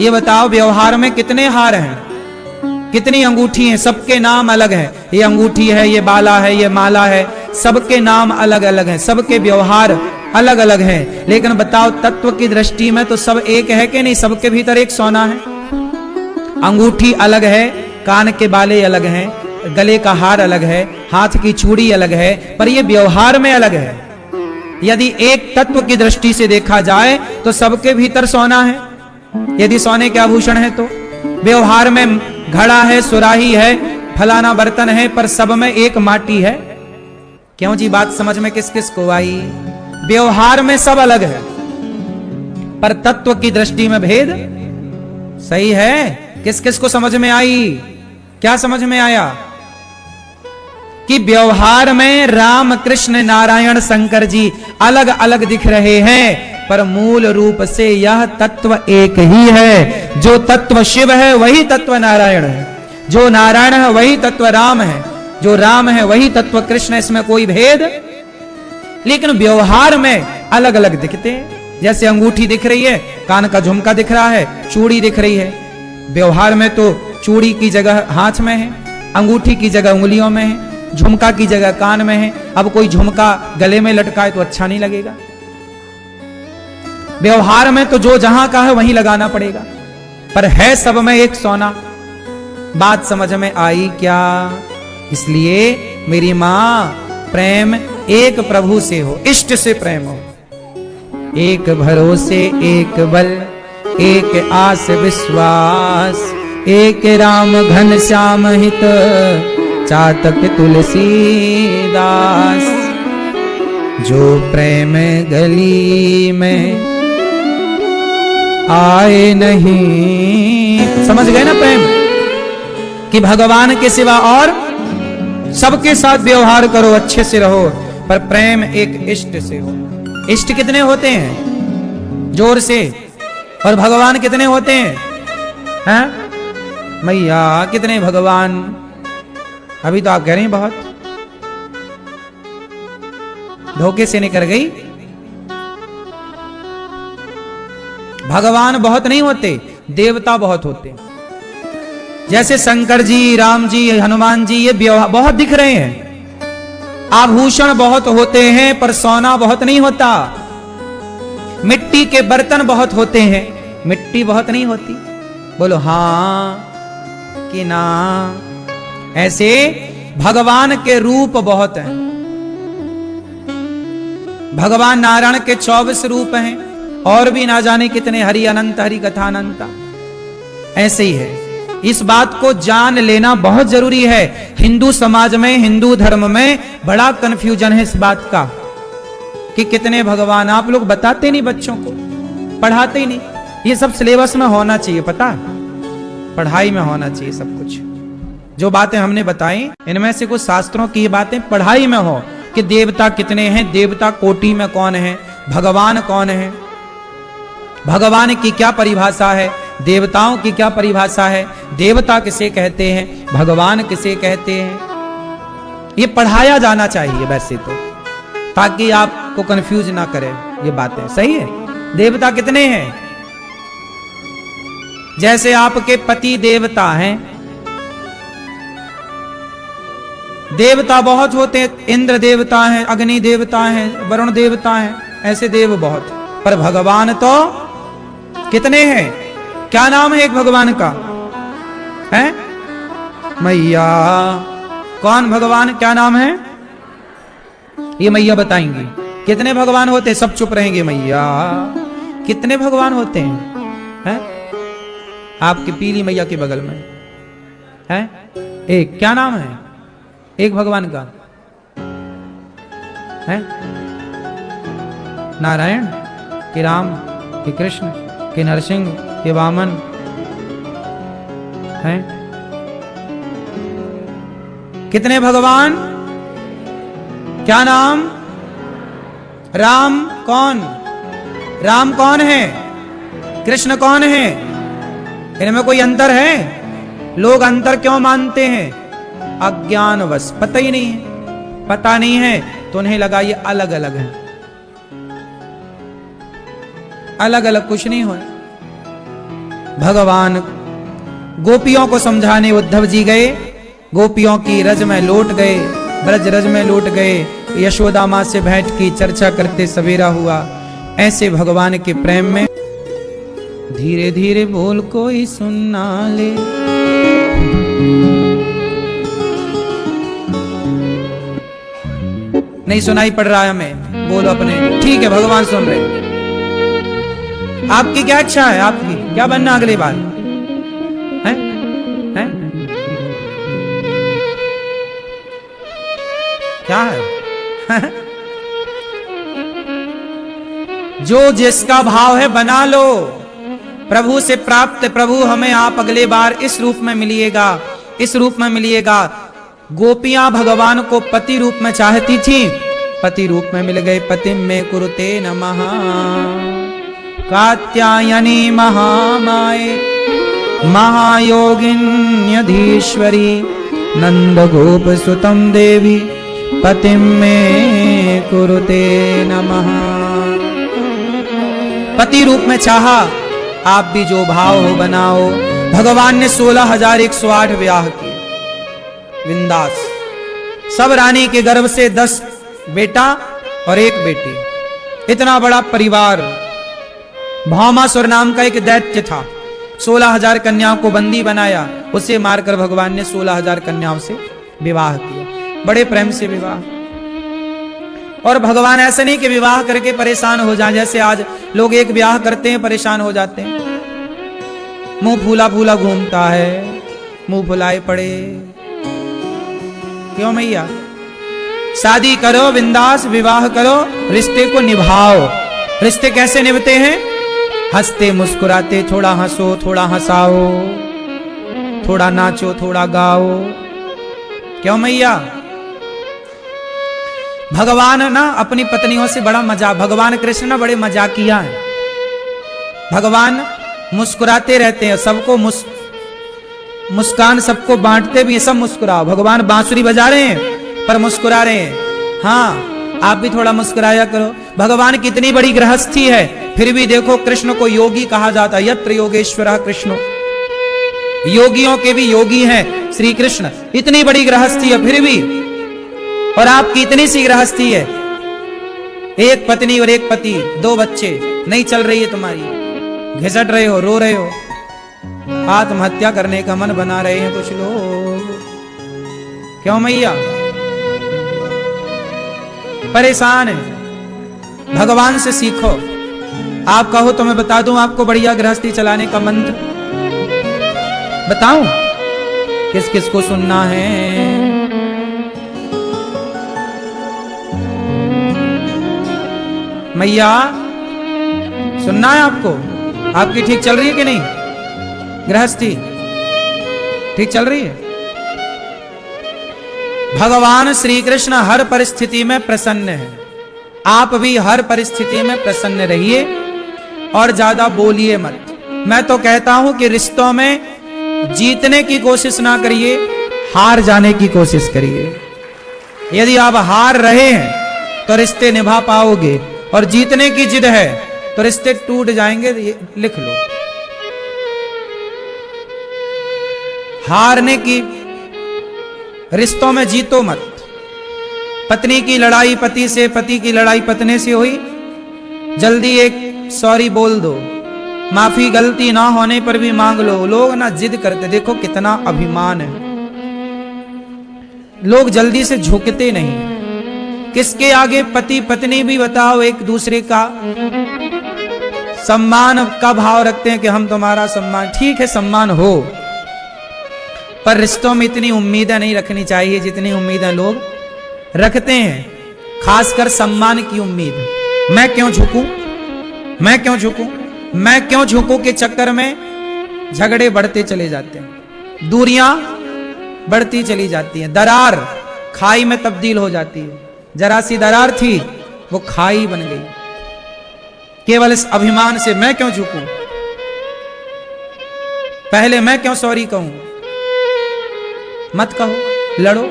ये बताओ व्यवहार में कितने हार हैं? कितनी अंगूठी हैं, सबके नाम अलग हैं। ये अंगूठी है, ये बाला है, ये माला है, सबके नाम अलग अलग हैं, सबके व्यवहार अलग अलग हैं। लेकिन बताओ तत्व की दृष्टि में तो सब एक है कि नहीं? सबके भीतर एक सोना है। अंगूठी अलग है, कान के बाले अलग हैं, गले का हार अलग है, हाथ की चूड़ी अलग है, पर ये व्यवहार में अलग है। यदि एक तत्व की दृष्टि से देखा जाए तो सबके भीतर सोना है। यदि सोने के आभूषण है तो व्यवहार में घड़ा है, सुराही है, फलाना बर्तन है, पर सब में एक माटी है। क्यों जी? बात समझ में किस किस को आई? व्यवहार में सब अलग है, पर तत्व की दृष्टि में भेद सही है। किस किस को समझ में आई? क्या समझ में आया? कि व्यवहार में राम कृष्ण नारायण शंकर जी अलग अलग दिख रहे हैं, पर मूल रूप से यह तत्व एक ही है। जो तत्व शिव है वही तत्व नारायण है, जो नारायण है वही तत्व राम है, जो राम है वही तत्व कृष्ण। इसमें कोई भेद, लेकिन व्यवहार में अलग अलग दिखते हैं। जैसे अंगूठी दिख रही है, कान का झुमका दिख रहा है, चूड़ी दिख रही है। व्यवहार में तो चूड़ी की जगह हाथ में है, अंगूठी की जगह उंगलियों में है, झुमका की जगह कान में है। अब कोई झुमका गले में लटकाए तो अच्छा नहीं लगेगा। व्यवहार में तो जो जहां का है वहीं लगाना पड़ेगा, पर है सब में एक सोना। बात समझ में आई क्या? इसलिए मेरी मां, प्रेम एक प्रभु से हो, इष्ट से प्रेम हो। एक भरोसे एक बल, एक आस विश्वास, एक राम घन श्याम हित, चातक तुलसीदास। जो प्रेम गली में आए नहीं। समझ गए ना प्रेम? कि भगवान के सिवा और सबके साथ व्यवहार करो, अच्छे से रहो, पर प्रेम एक इष्ट से हो। इष्ट कितने होते हैं? जोर से। और भगवान कितने होते हैं? हैं? मैया कितने भगवान? अभी तो आप कह रहे हैं बहुत। धोखे से निकल गई। भगवान बहुत नहीं होते, देवता बहुत होते। जैसे शंकर जी, राम जी, हनुमान जी, ये बहुत दिख रहे हैं। आभूषण बहुत होते हैं, पर सोना बहुत नहीं होता। मिट्टी के बर्तन बहुत होते हैं, मिट्टी बहुत नहीं होती। बोलो हाँ कि ना? ऐसे भगवान के रूप बहुत हैं। भगवान नारायण के 24 रूप हैं, और भी ना जाने कितने, हरि अनंत, हरि कथा अनंता। ऐसे ही है। इस बात को जान लेना बहुत जरूरी है। हिंदू समाज में, हिंदू धर्म में बड़ा कंफ्यूजन है इस बात का कि कितने भगवान। आप लोग बताते नहीं, बच्चों को पढ़ाते ही नहीं। ये सब सिलेबस में होना चाहिए, पता? पढ़ाई में होना चाहिए सब कुछ। जो बातें हमने बताई, इनमें से कुछ शास्त्रों की बातें पढ़ाई में हो कि देवता कितने हैं, देवता कोटि में कौन है, भगवान कौन है, भगवान की क्या परिभाषा है, देवताओं की क्या परिभाषा है, देवता किसे कहते हैं, भगवान किसे कहते हैं। ये पढ़ाया जाना चाहिए वैसे तो, ताकि आपको कंफ्यूज ना करे ये बातें। सही है? देवता कितने हैं? जैसे आपके पति देवता हैं, देवता बहुत होते हैं। इंद्र देवता हैं, अग्नि देवता हैं, वरुण देवता हैं, ऐसे देव बहुत। पर भगवान तो कितने हैं? क्या नाम है एक भगवान का? है मैया। कौन भगवान? क्या नाम है? ये मैया बताएंगी। कितने भगवान होते हैं? सब चुप रहेंगे। मैया कितने भगवान होते हैं? आपकी पीली मैया के बगल में है एक। क्या नाम है एक भगवान का? है नारायण के, राम के, कृष्ण के, नरसिंह के, वामन है। कितने भगवान? क्या नाम? राम कौन? राम कौन है? कृष्ण कौन है? इनमें कोई अंतर है? लोग अंतर क्यों मानते हैं? अज्ञानवश, पता ही नहीं है। पता नहीं है तो उन्हें लगा ये अलग अलग है। अलग अलग कुछ नहीं हो। भगवान गोपियों को समझाने उद्धव जी गए, गोपियों की रज में लौट गए, ब्रज रज में लौट गए, यशोदा माँ से भेंट की, चर्चा करते सवेरा हुआ। ऐसे भगवान के प्रेम में धीरे धीरे बोल कोई सुनना ले, नहीं सुनाई पड़ रहा है हमें, बोलो अपने, ठीक है भगवान सुन रहे। आपकी क्या इच्छा है, आपकी क्या बनना अगली बार है? क्या है? जो जिसका भाव है बना लो, प्रभु से प्राप्त, प्रभु हमें आप अगले बार इस रूप में मिलिएगा, इस रूप में मिलिएगा। गोपियां भगवान को पति रूप में चाहती थी, पति रूप में मिल गए। पतिम में कुरुते नमः कात्यायनी महामाये महायोगिन्यधीश्वरी नंद गोप सुतम देवी पतिम में कुरुते नमः। पति रूप में चाहा, आप भी जो भाव हो बनाओ। भगवान ने 16,108 ब्याह किए, विंदास। सब रानी के गर्भ से 10 बेटा और 1 बेटी, इतना बड़ा परिवार। भौमासुर नाम का एक दैत्य था, 16,000 कन्याओं को बंदी बनाया, उसे मारकर भगवान ने 16,000 कन्याओं से विवाह किया, बड़े प्रेम से विवाह। और भगवान ऐसे नहीं कि विवाह करके परेशान हो जाए, जैसे आज लोग एक विवाह करते हैं परेशान हो जाते हैं, मुंह फूला फूला घूमता है, मुंह फुलाए पड़े। क्यों मैया? शादी करो बिंदास, विवाह करो, रिश्ते को निभाओ। रिश्ते कैसे निभते हैं? हंसते मुस्कुराते, थोड़ा हंसो थोड़ा हंसाओ, थोड़ा नाचो थोड़ा गाओ। क्यों मैया? भगवान ना अपनी पत्नियों से बड़ा मजाक, भगवान कृष्ण ना बड़े मजाकिया हैं। भगवान मुस्कुराते रहते हैं, सबको मुस्कान सबको बांटते भी, सब मुस्कुराओ। भगवान बांसुरी बजा रहे हैं पर मुस्कुरा रहे हैं। हाँ, आप भी थोड़ा मुस्कुराया करो। भगवान कितनी बड़ी गृहस्थी है, फिर भी देखो कृष्ण को योगी कहा जाता है। यत्र योगेश्वरः कृष्ण, योगियों के भी योगी हैं श्री कृष्ण। इतनी बड़ी गृहस्थी है फिर भी, और आपकी इतनी सी गृहस्थी है, एक पत्नी और एक पति, 2 बच्चे, नहीं चल रही है तुम्हारी, घिसट रहे हो, रो रहे हो, आत्महत्या करने का मन बना रहे हैं कुछ लोग। क्यों मैया? परेशान है। भगवान से सीखो। आप कहो तो मैं बता दूं आपको बढ़िया गृहस्थी चलाने का मंत्र, बताऊं? किस किस को सुनना है? मैया सुनना है आपको? आपकी ठीक चल रही है कि नहीं गृहस्थी? ठीक चल रही है? भगवान श्री कृष्ण हर परिस्थिति में प्रसन्न है। आप भी हर परिस्थिति में प्रसन्न रहिए और ज्यादा बोलिए मत। मैं तो कहता हूं कि रिश्तों में जीतने की कोशिश ना करिए, हार जाने की कोशिश करिए। यदि आप हार रहे हैं तो रिश्ते निभा पाओगे, और जीतने की जिद है तो रिश्ते टूट जाएंगे। लिख लो, हारने की, रिश्तों में जीतो मत। पत्नी की लड़ाई पति से, पति की लड़ाई पत्नी से हुई, जल्दी एक सॉरी बोल दो, माफी गलती ना होने पर भी मांग लो। लोग ना जिद करते, देखो कितना अभिमान है, लोग जल्दी से झुकते नहीं। किसके आगे? पति पत्नी भी बताओ एक दूसरे का सम्मान का भाव रखते हैं कि हम तुम्हारा सम्मान, ठीक है सम्मान हो, पर रिश्तों में इतनी उम्मीदें नहीं रखनी चाहिए जितनी उम्मीदें लोग रखते हैं, खासकर सम्मान की उम्मीद। मैं क्यों झुकूं, मैं क्यों झुकूं, मैं क्यों झुकूं के चक्कर में झगड़े बढ़ते चले जाते हैं, दूरियां बढ़ती चली जाती हैं, दरार खाई में तब्दील हो जाती है। जरा सी दरार थी, वो खाई बन गई, केवल इस अभिमान से मैं क्यों झुकूं, पहले मैं क्यों सॉरी कहूं। मत कहो, लड़ो।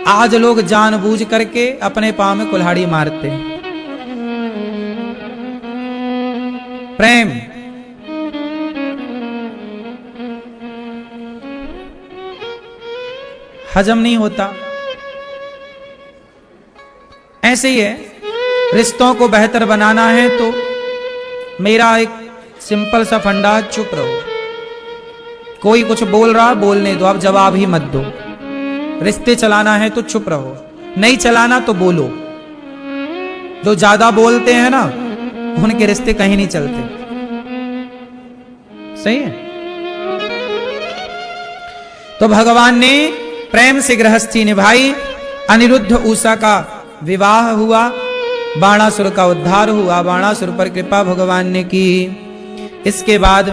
आज लोग जानबूझ करके अपने पांव में कुल्हाड़ी मारते हैं। प्रेम हजम नहीं होता। ऐसे ही है, रिश्तों को बेहतर बनाना है तो मेरा एक सिंपल सा फंडा, चुप रहो। कोई कुछ बोल रहा, बोलने दो, अब जवाब ही मत दो। रिश्ते चलाना है तो चुप रहो, नहीं चलाना तो बोलो। जो ज्यादा बोलते हैं ना, उनके रिश्ते कहीं नहीं चलते। सही है। तो भगवान ने प्रेम से गृहस्थी निभाई। अनिरुद्ध उषा का विवाह हुआ, बाणासुर का उद्धार हुआ, बाणासुर पर कृपा भगवान ने की। इसके बाद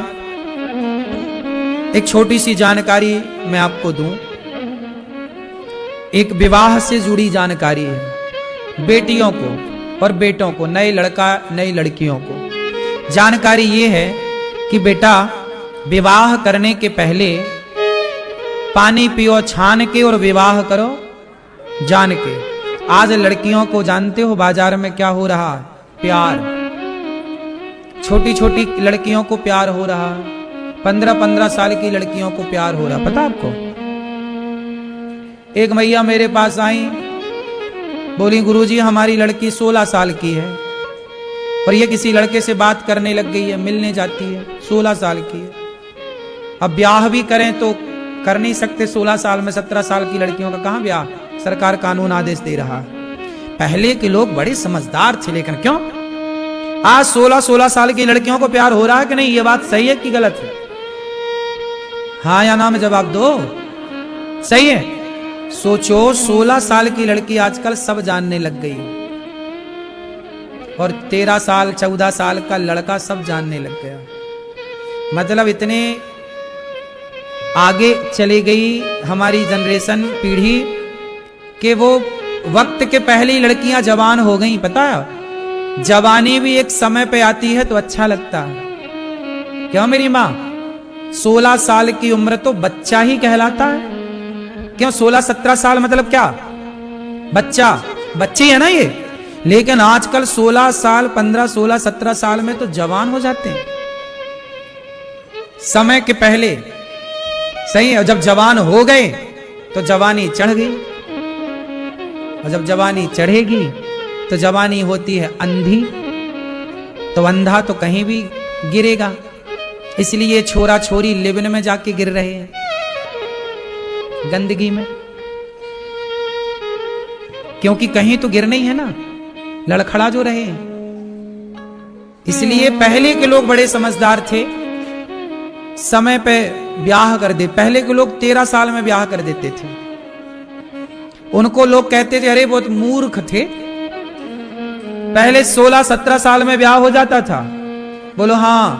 एक छोटी सी जानकारी मैं आपको दूं। एक विवाह से जुड़ी जानकारी है। बेटियों को और बेटों को, नए लड़का नई लड़कियों को जानकारी ये है कि बेटा, विवाह करने के पहले पानी पियो छान के और विवाह करो जान के। आज लड़कियों को जानते हो बाजार में क्या हो रहा है? प्यार। छोटी छोटी लड़कियों को प्यार हो रहा है, 15-15 साल की लड़कियों को प्यार हो रहा, पता आपको? एक मैया मेरे पास आई, बोली गुरुजी हमारी लड़की 16 साल की है और ये किसी लड़के से बात करने लग गई है, मिलने जाती है, 16 साल की है। अब ब्याह भी करें तो कर नहीं सकते 16 साल में। 17 साल की लड़कियों का कहां ब्याह? सरकार कानून आदेश दे रहा है। पहले के लोग बड़े समझदार थे, लेकिन क्यों आज 16-16 साल की लड़कियों को प्यार हो रहा है कि नहीं? ये बात सही है कि गलत है? हाँ या ना में जवाब दो। सही है। सोचो, 16 साल की लड़की आजकल सब जानने लग गई और 13 साल 14 साल का लड़का सब जानने लग गया। मतलब इतने आगे चली गई हमारी जनरेशन, पीढ़ी, कि वो वक्त के पहले ही लड़कियां जवान हो गई। पता है, जवानी भी एक समय पे आती है तो अच्छा लगता है। क्यों मेरी माँ? 16 साल की उम्र तो बच्चा ही कहलाता है। क्यों 16-17 साल मतलब क्या? बच्चा, बच्चे है ना ये। लेकिन आजकल 16 साल 15, 16, 17 साल में तो जवान हो जाते हैं समय के पहले। सही है। जब जवान हो गए तो जवानी चढ़ गई, और जब जवानी चढ़ेगी तो जवानी होती है अंधी, तो अंधा तो कहीं भी गिरेगा। इसलिए छोरा छोरी लिविन में जाके गिर रहे हैं, गंदगी में, क्योंकि कहीं तो गिरना ही है ना, लड़खड़ा जो रहे हैं। इसलिए पहले के लोग बड़े समझदार थे, समय पे ब्याह कर दे। पहले के लोग 13 साल में ब्याह कर देते थे। उनको लोग कहते थे अरे बहुत मूर्ख थे। पहले 16-17 साल में ब्याह हो जाता था। बोलो हाँ,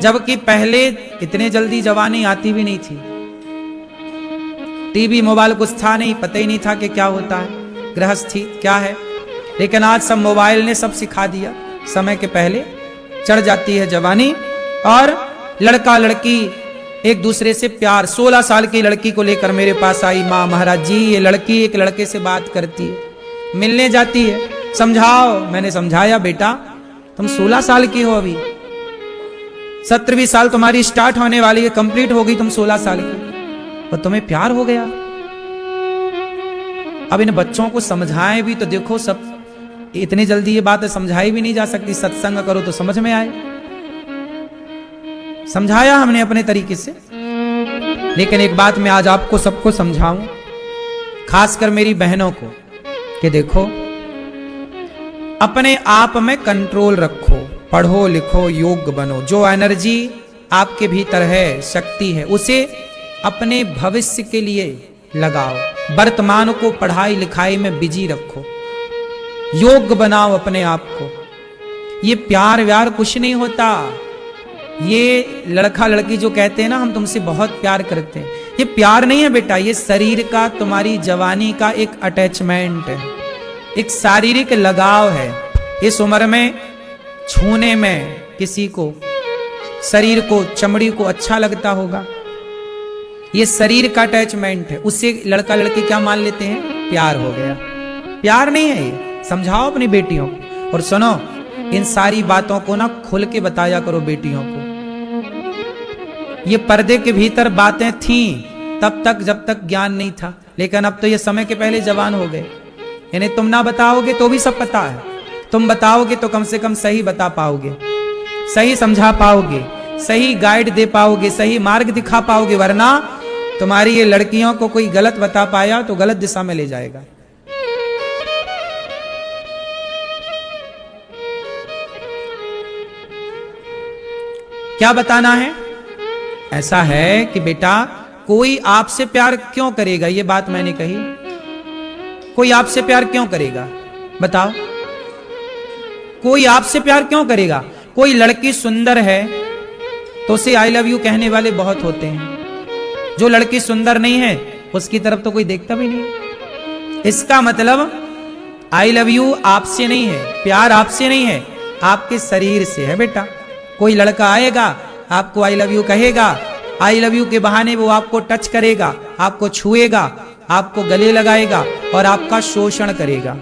जबकि पहले इतने जल्दी जवानी आती भी नहीं थी। टीवी मोबाइल कुछ था नहीं, पता ही नहीं था कि क्या होता है, गृहस्थी क्या है। लेकिन आज सब मोबाइल ने सब सिखा दिया। समय के पहले चढ़ जाती है जवानी और लड़का लड़की एक दूसरे से प्यार। 16 साल की लड़की को लेकर मेरे पास आई माँ, महाराज जी ये लड़की एक लड़के से बात करती है, मिलने जाती है, समझाओ। मैंने समझाया, बेटा तुम 16 साल की हो, अभी 17वीं साल तुम्हारी स्टार्ट होने वाली है, कंप्लीट होगी, तुम 16 साल की, और तुम्हें प्यार हो गया। अब इन बच्चों को समझाएं भी तो देखो, सब इतनी जल्दी ये बात समझाई भी नहीं जा सकती। सत्संग करो तो समझ में आए। समझाया हमने अपने तरीके से, लेकिन एक बात मैं आज आपको सबको समझाऊं, खासकर मेरी बहनों को, कि देखो अपने आप में कंट्रोल रखो, पढ़ो लिखो, योग्य बनो। जो एनर्जी आपके भीतर है, शक्ति है, उसे अपने भविष्य के लिए लगाओ। वर्तमान को पढ़ाई लिखाई में बिजी रखो, योग्य बनाओ अपने आप को। ये प्यार व्यार कुछ नहीं होता। ये लड़का लड़की जो कहते हैं ना हम तुमसे बहुत प्यार करते हैं, ये प्यार नहीं है बेटा। ये शरीर का, तुम्हारी जवानी का एक अटैचमेंट है, एक शारीरिक लगाव है। इस उम्र में छूने में किसी को, शरीर को, चमड़ी को अच्छा लगता होगा, ये शरीर का अटैचमेंट है। उससे लड़का लड़की क्या मान लेते हैं? प्यार हो गया। प्यार नहीं है ये। समझाओ अपनी बेटियों को। और सुनो, इन सारी बातों को ना खुल के बताया करो बेटियों को। ये पर्दे के भीतर बातें थीं, तब तक जब तक ज्ञान नहीं था, लेकिन अब तो ये समय के पहले जवान हो गए। इन्हें तुम ना बताओगे तो भी सब पता है, तुम बताओगे तो कम से कम सही बता पाओगे, सही समझा पाओगे, सही गाइड दे पाओगे, सही मार्ग दिखा पाओगे। वरना तुम्हारी ये लड़कियों को कोई गलत बता पाया तो गलत दिशा में ले जाएगा। क्या बताना है? ऐसा है कि बेटा कोई आपसे प्यार क्यों करेगा, ये बात मैंने कही। कोई आपसे प्यार क्यों करेगा बताओ? कोई आपसे प्यार क्यों करेगा? कोई लड़की सुंदर है तो उसे आई लव यू कहने वाले बहुत होते हैं। जो लड़की सुंदर नहीं है उसकी तरफ तो कोई देखता भी नहीं। इसका मतलब आई लव यू आपसे नहीं है, प्यार आपसे नहीं है, आपके शरीर से है बेटा। कोई लड़का आएगा आपको आई लव यू कहेगा, आई लव यू के बहाने वो आपको टच करेगा, आपको छुएगा, आपको गले लगाएगा और आपका शोषण करेगा।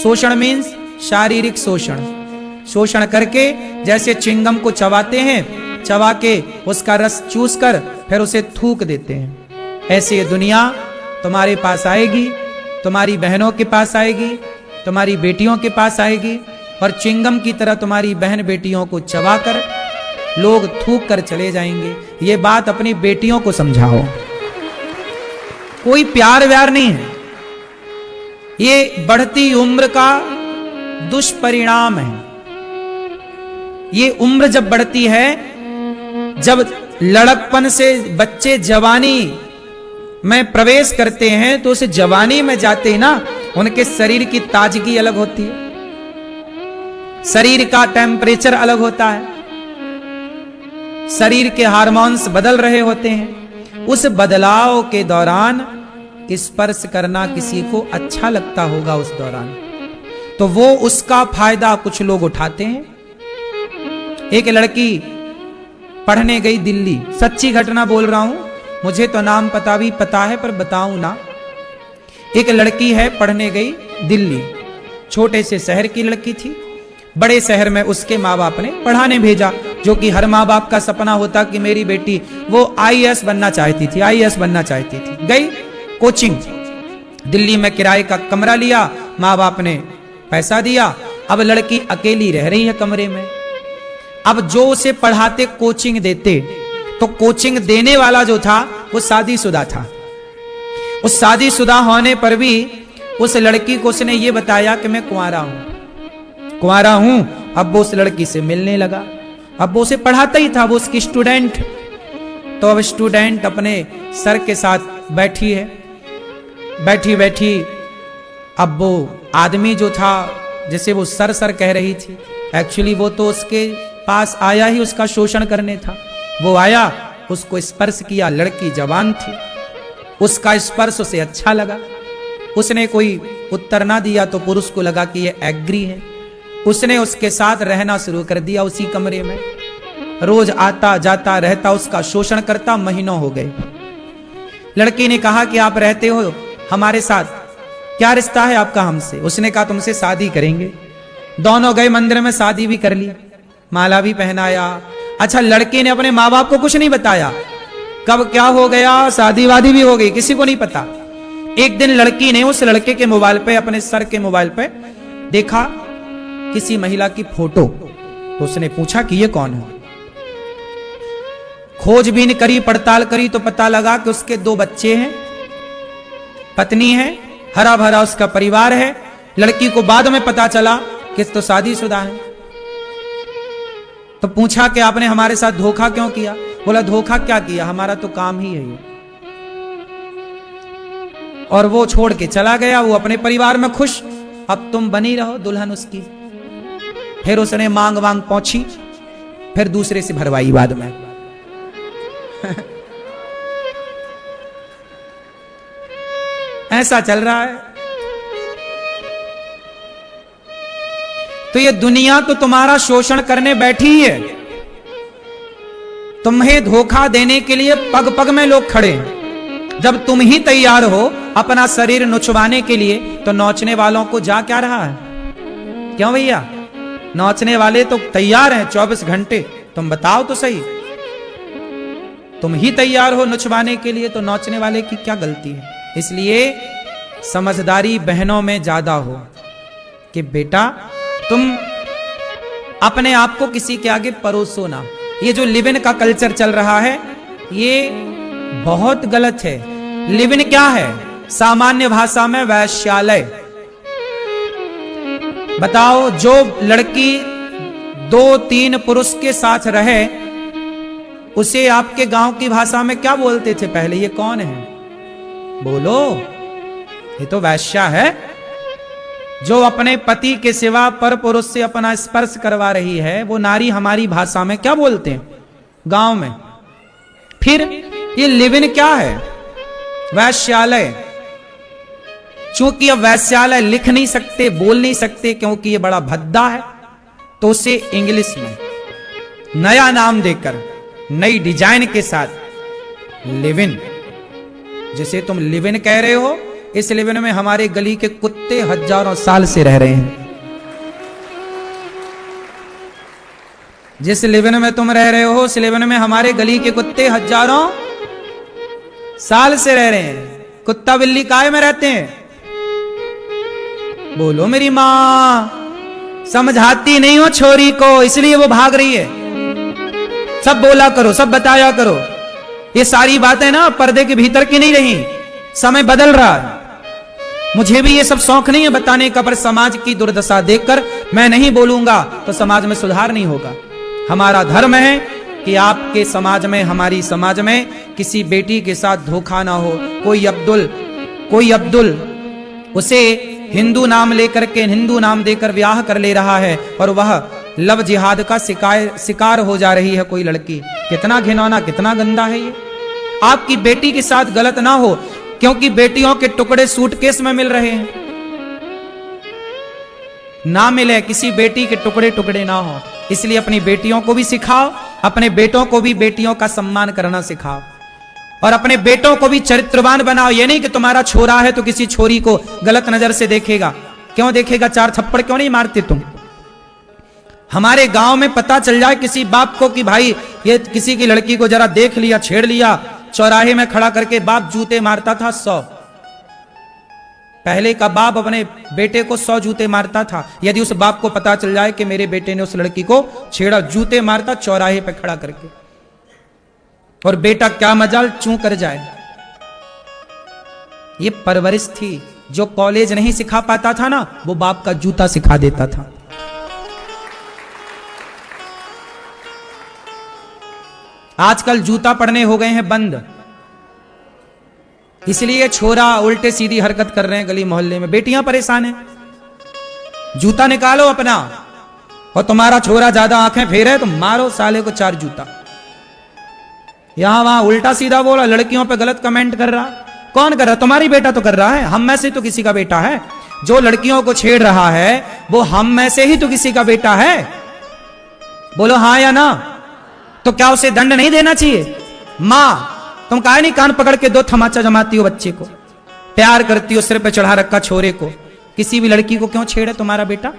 शोषण मीन्स शारीरिक शोषण। शोषण करके जैसे चिंगम को चबाते हैं, चबा के उसका रस चूस कर फिर उसे थूक देते हैं, ऐसे ये दुनिया तुम्हारे पास आएगी, तुम्हारी बहनों के पास आएगी, तुम्हारी बेटियों के पास आएगी और चिंगम की तरह तुम्हारी बहन बेटियों को चबाकर लोग थूक कर चले जाएंगे। ये बात अपनी बेटियों को समझाओ। कोई प्यार व्यार नहीं है, ये बढ़ती उम्र का दुष्परिणाम है। ये उम्र जब बढ़ती है, जब लड़कपन से बच्चे जवानी में प्रवेश करते हैं तो उस जवानी में जाते ही ना उनके शरीर की ताजगी अलग होती है, शरीर का टेम्परेचर अलग होता है, शरीर के हार्मोन्स बदल रहे होते हैं। उस बदलाव के दौरान स्पर्श करना किसी को अच्छा लगता होगा उस दौरान, तो वो उसका फायदा कुछ लोग उठाते हैं। एक लड़की पढ़ने गई दिल्ली, सच्ची घटना बोल रहा हूं, मुझे तो नाम पता भी पता है पर बताऊं ना। एक लड़की है पढ़ने गई दिल्ली, छोटे से शहर की लड़की थी, बड़े शहर में उसके माँ बाप ने पढ़ाने भेजा, जो कि हर माँ बाप का सपना होता कि मेरी बेटी, वो आईएएस बनना चाहती थी, आईएएस बनना चाहती थी। गई कोचिंग, दिल्ली में किराए का कमरा लिया, माँ बाप ने पैसा दिया। अब लड़की अकेली रह रही है कमरे में। अब जो उसे पढ़ाते कोचिंग देते, तो कोचिंग देने वाला जो था वो शादीशुदा था। उस शादीशुदा होने पर भी उस लड़की को उसने ये बताया कि मैं कुंवारा हूं। अब वो उस लड़की से मिलने लगा। अब वो उसे पढ़ाता ही था, वो उसकी स्टूडेंट। तो अब स्टूडेंट अपने सर के साथ बैठी है, बैठी अब वो आदमी जो था जिसे वो सर कह रही थी, एक्चुअली वो तो उसके पास आया ही उसका शोषण करने था। वो आया, उसको स्पर्श किया, लड़की जवान थी, उसका स्पर्श उसे अच्छा लगा। उसने कोई उत्तर ना दिया तो पुरुष को लगा कि ये एग्री है। उसने उसके साथ रहना शुरू कर दिया उसी कमरे में, रोज आता जाता रहता, उसका शोषण करता। महीनों हो गए। लड़की ने कहा कि आप रहते हो हमारे साथ, क्या रिश्ता है आपका हमसे? उसने कहा तुमसे शादी करेंगे। दोनों गए मंदिर में, शादी भी कर ली, माला भी पहनाया। अच्छा, लड़के ने अपने माँ बाप को कुछ नहीं बताया, कब क्या हो गया, शादी वादी भी हो गई, किसी को नहीं पता। एक दिन लड़की ने उस लड़के के मोबाइल पे, अपने सर के मोबाइल पे देखा किसी महिला की फोटो, तो उसने पूछा कि ये कौन है। खोजबीन करी, पड़ताल करी तो पता लगा कि उसके 2 बच्चे हैं, पत्नी है, हरा भरा उसका परिवार है। लड़की को बाद में पता चला कि तो शादीशुदा है। तो पूछा कि आपने हमारे साथ धोखा क्यों किया? बोला धोखा क्या किया, हमारा तो काम ही है ये। और वो छोड़ के चला गया, वो अपने परिवार में खुश। अब तुम बनी रहो दुल्हन उसकी। फिर उसने मांग पहुंची, फिर दूसरे से भरवाई बाद में। ऐसा चल रहा है। तो ये दुनिया तो तुम्हारा शोषण करने बैठी है। तुम्हें धोखा देने के लिए पग पग में लोग खड़े हैं। जब तुम ही तैयार हो अपना शरीर नुचवाने के लिए, तो नोचने वालों को जा क्या रहा है? क्यों भैया? नोचने वाले तो तैयार हैं 24 घंटे। तुम बताओ तो सही, तुम ही तैयार हो नचवाने के लिए, तो नौचने वाले की क्या गलती है। इसलिए समझदारी बहनों में ज्यादा हो कि बेटा तुम अपने आप को किसी के आगे परोसो ना। ये जो लिव इन का कल्चर चल रहा है ये बहुत गलत है। लिव इन क्या है? सामान्य भाषा में वैश्यालय। बताओ, जो लड़की 2-3 पुरुष के साथ रहे उसे आपके गांव की भाषा में क्या बोलते थे पहले? ये कौन है? बोलो। ये तो वैश्या है। जो अपने पति के सिवा पर पुरुष से अपना स्पर्श करवा रही है वो नारी हमारी भाषा में क्या बोलते हैं गांव में? फिर ये लिव इन क्या है? वैश्यालय। चूंकि अब वैश्यालय लिख नहीं सकते, बोल नहीं सकते, क्योंकि ये बड़ा भद्दा है, तो उसे इंग्लिश में नया नाम देकर नई डिजाइन के साथ लिव इन, जिसे तुम लिव इन कह रहे हो, इस लिव इन में हमारे गली के कुत्ते हजारों साल से रह रहे हैं। जिस लिव इन में तुम रह रहे हो उस लिव इन में हमारे गली के कुत्ते हजारों साल से रह रहे हैं। कुत्ता बिल्ली काय में रहते हैं? बोलो मेरी मां। समझाती नहीं हो छोरी को, इसलिए वो भाग रही है। सब बोला करो, सब बताया करो। ये सारी बातें ना पर्दे के भीतर की नहीं रही, समय बदल रहा है। मुझे भी ये सब शौक नहीं है बताने का, पर समाज की दुर्दशा देखकर मैं नहीं बोलूंगा तो समाज में सुधार नहीं होगा। हमारा धर्म है कि आपके समाज में, हमारी समाज में किसी बेटी के साथ धोखा ना हो। कोई अब्दुल उसे हिंदू नाम लेकर के, हिंदू नाम देकर ब्याह कर ले रहा है और वह लव जिहाद का शिकार हो जा रही है कोई लड़की। कितना घिनौना, कितना गंदा है ये। आपकी बेटी के साथ गलत ना हो, क्योंकि बेटियों के टुकड़े सूटकेस में मिल रहे हैं। ना मिले, किसी बेटी के टुकड़े टुकड़े ना हो। इसलिए अपनी बेटियों को भी सिखाओ, अपने बेटों को भी बेटियों का सम्मान करना सिखाओ, और अपने बेटों को भी चरित्रवान बनाओ। ये नहीं कि तुम्हारा छोरा है तो किसी छोरी को गलत नजर से देखेगा। क्यों देखेगा? 4 थप्पड़ क्यों नहीं मारते तुम? हमारे गांव में पता चल जाए किसी बाप को कि भाई ये किसी की लड़की को जरा देख लिया, छेड़ लिया, चौराहे में खड़ा करके बाप जूते मारता था 100। पहले का बाप अपने बेटे को 100 जूते मारता था। यदि उस बाप को पता चल जाए कि मेरे बेटे ने उस लड़की को छेड़ा, जूते मारता चौराहे पे खड़ा करके, और बेटा क्या मजाल चूं कर जाए। ये परवरिश थी। जो कॉलेज नहीं सिखा पाता था ना, वो बाप का जूता सिखा देता था। आजकल जूता पड़ने हो गए हैं बंद, इसलिए छोरा उल्टे सीधी हरकत कर रहे हैं गली मोहल्ले में। बेटियां परेशान हैं। जूता निकालो अपना, और तुम्हारा छोरा ज्यादा आंखें फेरे तो मारो साले को 4 जूता। यहां वहां उल्टा सीधा बोला, लड़कियों पे गलत कमेंट कर रहा। कौन कर रहा? तुम्हारी बेटा तो कर रहा है, हम में से तो किसी का बेटा है। जो लड़कियों को छेड़ रहा है वो हम में से ही तो किसी का बेटा है। बोलो हाँ या ना? तो क्या उसे दंड नहीं देना चाहिए? मां, तुम काहे नहीं कान पकड़ के 2 थमाचा जमाती हो बच्चे को? प्यार करती हो, सिर पे चढ़ा रखा छोरे को। किसी भी लड़की को क्यों छेड़े तुम्हारा बेटा?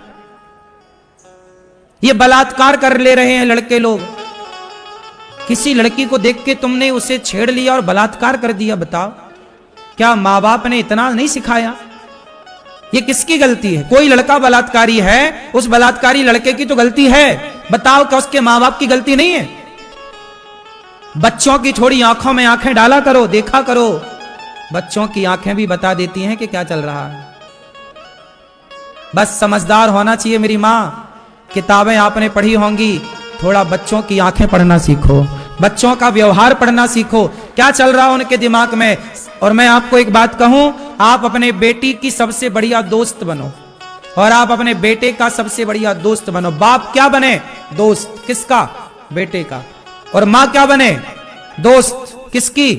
ये बलात्कार कर ले रहे हैं लड़के लोग। किसी लड़की को देख के तुमने उसे छेड़ लिया और बलात्कार कर दिया। बताओ, क्या माँ बाप ने इतना नहीं सिखाया? ये किसकी गलती है? कोई लड़का बलात्कारी है, उस बलात्कारी लड़के की तो गलती है। बताओ, क्या उसके माँ बाप की गलती नहीं है? बच्चों की थोड़ी आंखों में आंखें डाला करो, देखा करो। बच्चों की आंखें भी बता देती हैं कि क्या चल रहा है। बस समझदार होना चाहिए मेरी माँ। किताबें आपने पढ़ी होंगी, थोड़ा बच्चों की आंखें पढ़ना सीखो, बच्चों का व्यवहार पढ़ना सीखो, क्या चल रहा है उनके दिमाग में। और मैं आपको एक बात कहूं, आप अपने बेटी की सबसे बढ़िया दोस्त बनो, और आप अपने बेटे का सबसे बढ़िया दोस्त बनो। बाप क्या बने? दोस्त। किसका? बेटे का। और मां क्या बने? दोस्त। किसकी?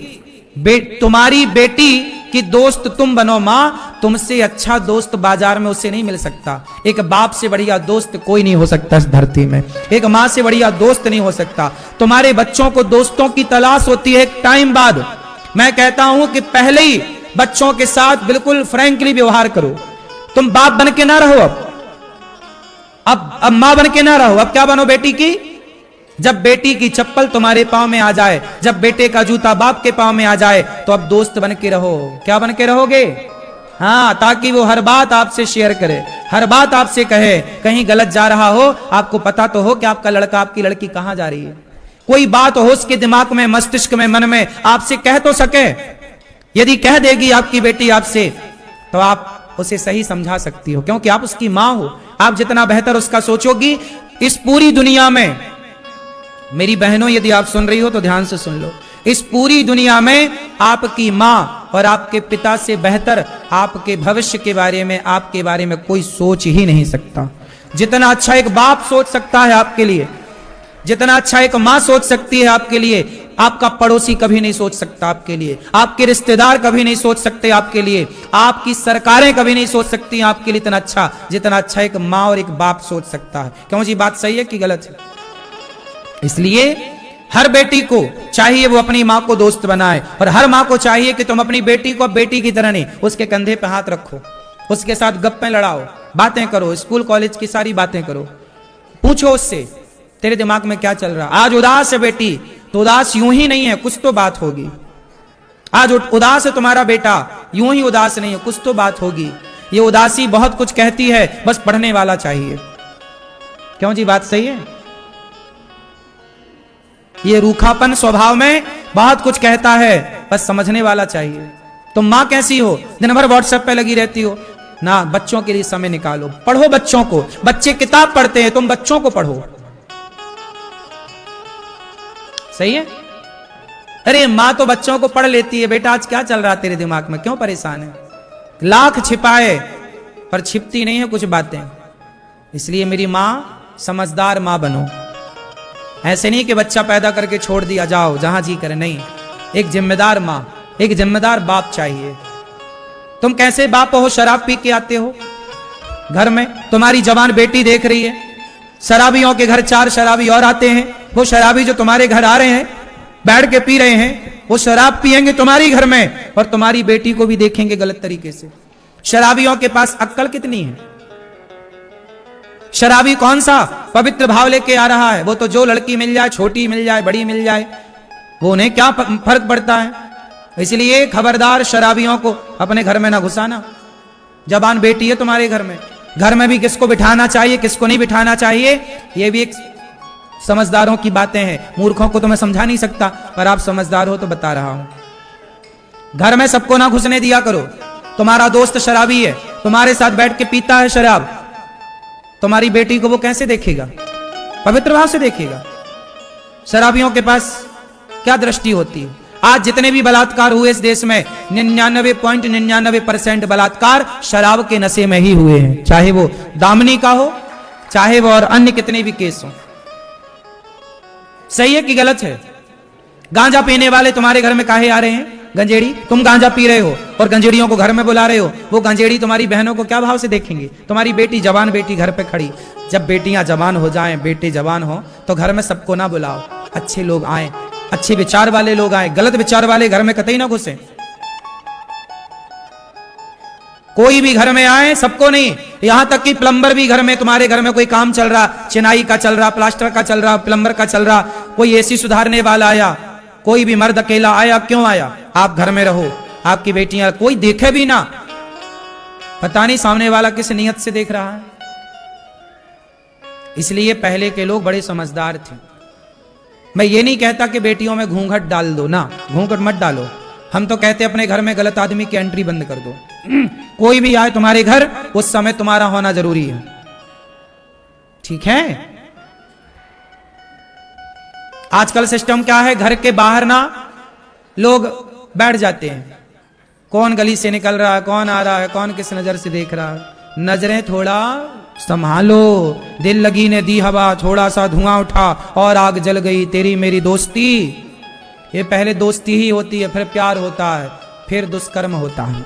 तुम्हारी बेटी की दोस्त तुम बनो। मां, तुमसे अच्छा दोस्त बाजार में उसे नहीं मिल सकता। एक बाप से बढ़िया दोस्त कोई नहीं हो सकता इस धरती में। एक मां से बढ़िया दोस्त नहीं हो सकता। तुम्हारे बच्चों को दोस्तों की तलाश होती है एक टाइम बाद। मैं कहता हूं कि पहले ही बच्चों के साथ बिल्कुल फ्रैंकली व्यवहार करो। तुम बाप बन के ना रहो, अब मां बन के ना रहो। अब क्या बनो बेटी की? जब बेटी की चप्पल तुम्हारे पांव में आ जाए, जब बेटे का जूता बाप के पांव में आ जाए, तो अब दोस्त बन के रहो। क्या बन के रहोगे? हाँ, ताकि वो हर बात आपसे शेयर करे, हर बात आपसे कहे। कहीं गलत जा रहा हो, आपको पता तो हो कि आपका लड़का आपकी लड़की कहां जा रही है। कोई बात हो उसके दिमाग में, मस्तिष्क में, मन में, आपसे कह तो सके। यदि कह देगी आपकी बेटी आपसे, तो आप उसे सही समझा सकती हो, क्योंकि आप उसकी मां हो। आप जितना बेहतर उसका सोचोगी, इस पूरी दुनिया में, मेरी बहनों यदि आप सुन रही हो तो ध्यान से सुन लो, इस पूरी दुनिया में आपकी मां और आपके पिता से बेहतर आपके भविष्य के बारे में, आपके बारे में कोई सोच ही नहीं सकता। जितना अच्छा एक बाप सोच सकता है आपके लिए, जितना अच्छा एक मां सोच सकती है आपके लिए, आपका पड़ोसी कभी नहीं सोच सकता आपके लिए, आपके रिश्तेदार कभी नहीं सोच सकते आपके लिए, आपकी सरकारें कभी नहीं सोच सकती आपके लिए इतना अच्छा एक मां और एक बाप सोच सकता है। क्यों जी, बात सही है कि गलत है? इसलिए हर बेटी को चाहिए वो अपनी मां को दोस्त बनाए, और हर मां को चाहिए कि तुम अपनी बेटी को बेटी की तरह नहीं, उसके कंधे पे हाथ रखो, उसके साथ गप्पे लड़ाओ, बातें करो, स्कूल कॉलेज की सारी बातें करो, पूछो उससे तेरे दिमाग में क्या चल रहा। आज उदास है बेटी, तो उदास यूं ही नहीं है, कुछ तो बात होगी। आज उदास है तुम्हारा बेटा, यूं ही उदास नहीं है, कुछ तो बात होगी। ये उदासी बहुत कुछ कहती है, बस पढ़ने वाला चाहिए। क्यों जी, बात सही है? ये रूखापन स्वभाव में बहुत कुछ कहता है, बस समझने वाला चाहिए। तुम मां कैसी हो, दिन भर व्हाट्सएप पे लगी रहती हो ना, बच्चों के लिए समय निकालो, पढ़ो बच्चों को। बच्चे किताब पढ़ते हैं, तुम बच्चों को पढ़ो। सही है? अरे मां तो बच्चों को पढ़ लेती है, बेटा आज क्या चल रहा तेरे दिमाग में, क्यों परेशान है? लाख छिपाए पर छिपती नहीं है कुछ बातें। इसलिए मेरी मां, समझदार मां बनो। ऐसे नहीं कि बच्चा पैदा करके छोड़ दिया, जाओ जहां जी करे, नहीं। एक जिम्मेदार मां, एक जिम्मेदार बाप चाहिए। तुम कैसे बाप हो, शराब पी के आते हो घर में, तुम्हारी जवान बेटी देख रही है, शराबियों के घर 4 शराबी और आते हैं, वो शराबी जो तुम्हारे घर आ रहे हैं, बैठ के पी रहे हैं, वो शराब पिएंगे तुम्हारी घर में, और तुम्हारी बेटी को भी देखेंगे गलत तरीके से। शराबियों के पास अक्ल कितनी है? शराबी कौन सा पवित्र भाव लेके आ रहा है? वो तो जो लड़की मिल जाए, छोटी मिल जाए, बड़ी मिल जाए, वो उन्हें क्या फर्क पड़ता है? इसलिए खबरदार, शराबियों को अपने घर में ना घुसाना। जवान बेटी है तुम्हारे घर में भी किसको बिठाना चाहिए, किसको नहीं बिठाना चाहिए, ये भी एक समझदारों की बातें हैं। मूर्खों को तो मैं समझा नहीं सकता, पर आप समझदार हो तो बता रहा हूं। घर में सबको ना घुसने दिया करो। तुम्हारा दोस्त शराबी है, तुम्हारे साथ बैठ के पीता है शराब, तुम्हारी बेटी को वो कैसे देखेगा? पवित्र भाव से देखेगा। शराबियों के पास क्या दृष्टि होती है? आज जितने भी बलात्कार हुए इस देश में, 99.99% बलात्कार शराब के नशे में ही हुए हैं, चाहे वो दामिनी का हो, चाहे वो और अन्य कितने भी केस हो। सही है कि गलत है? गांजा पीने वाले तुम्हारे घर में काहे आ रहे हैं? गंजेड़ी, तुम गांजा पी रहे हो और गंजेड़ियों को घर में बुला रहे हो, वो गंजेड़ी तुम्हारी बहनों को क्या भाव से देखेंगे? तुम्हारी बेटी, जवान बेटी घर पे खड़ी। जब बेटियां जवान हो जाएं, बेटे जवान हो, तो घर में सबको ना बुलाओ, अच्छे लोग आए, अच्छे विचार वाले लोग आए, गलत विचार वाले घर में कतई ना घुसे। कोई भी घर में आए, सबको नहीं। यहां तक कि प्लम्बर भी घर में, तुम्हारे घर में कोई काम चल रहा, चिनाई का चल रहा, प्लास्टर का चल रहा, प्लम्बर का चल रहा, कोई एसी सुधारने वाला आया, कोई भी मर्द अकेला आया, क्यों आया? आप घर में रहो, आपकी बेटियां, कोई देखे भी ना, पता नहीं सामने वाला किस नियत से देख रहा है। इसलिए पहले के लोग बड़े समझदार थे। मैं ये नहीं कहता कि बेटियों में घूंघट डाल दो, ना, घूंघट मत डालो। हम तो कहते अपने घर में गलत आदमी की एंट्री बंद कर दो। कोई भी आए तुम्हारे घर, उस समय तुम्हारा होना जरूरी है, ठीक है? आजकल सिस्टम क्या है, घर के बाहर ना लोग बैठ जाते हैं, कौन गली से निकल रहा है, कौन आ रहा है, कौन किस नजर से देख रहा है। नजरें थोड़ा संभालो, दिल लगी ने दी हवा, थोड़ा सा धुआं उठा और आग जल गई तेरी मेरी दोस्ती। ये पहले दोस्ती ही होती है, फिर प्यार होता है, फिर दुष्कर्म होता है।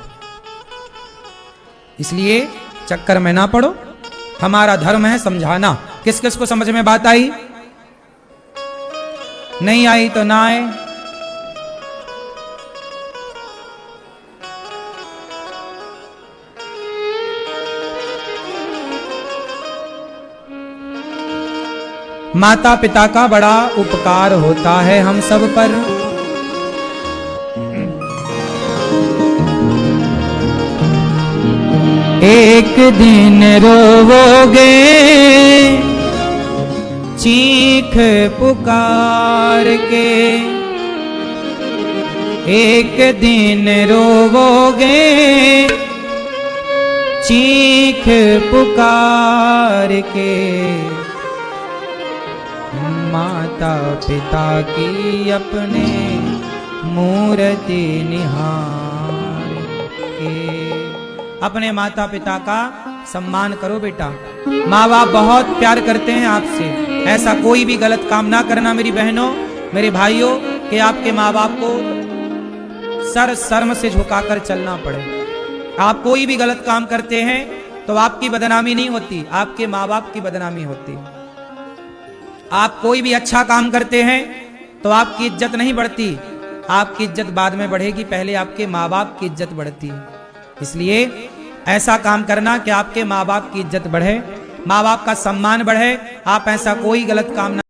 इसलिए चक्कर में ना पड़ो। हमारा धर्म है समझाना। किस किस को समझ में बात आई? नहीं आई तो ना आए। माता पिता का बड़ा उपकार होता है हम सब पर। एक दिन रोवोगे चीख पुकार के, एक दिन रोवोगे चीख पुकार के, माता पिता की अपने मूर्ति निहार के। अपने माता पिता का सम्मान करो बेटा। माँ बाप बहुत प्यार करते हैं आपसे, ऐसा कोई भी गलत काम ना करना मेरी बहनों मेरे भाइयों, कि आपके माँ बाप को सर शर्म से झुकाकर चलना पड़े। आप कोई भी गलत काम करते हैं तो आपकी बदनामी नहीं होती, आपके माँ बाप की बदनामी होती। आप कोई भी अच्छा काम करते हैं तो आपकी इज्जत नहीं बढ़ती, आपकी इज्जत बाद में बढ़ेगी, पहले आपके माँ बाप की इज्जत बढ़ती है। इसलिए ऐसा काम करना कि आपके माँ बाप की इज्जत बढ़े, माँ बाप का सम्मान बढ़े। आप ऐसा कोई गलत काम ना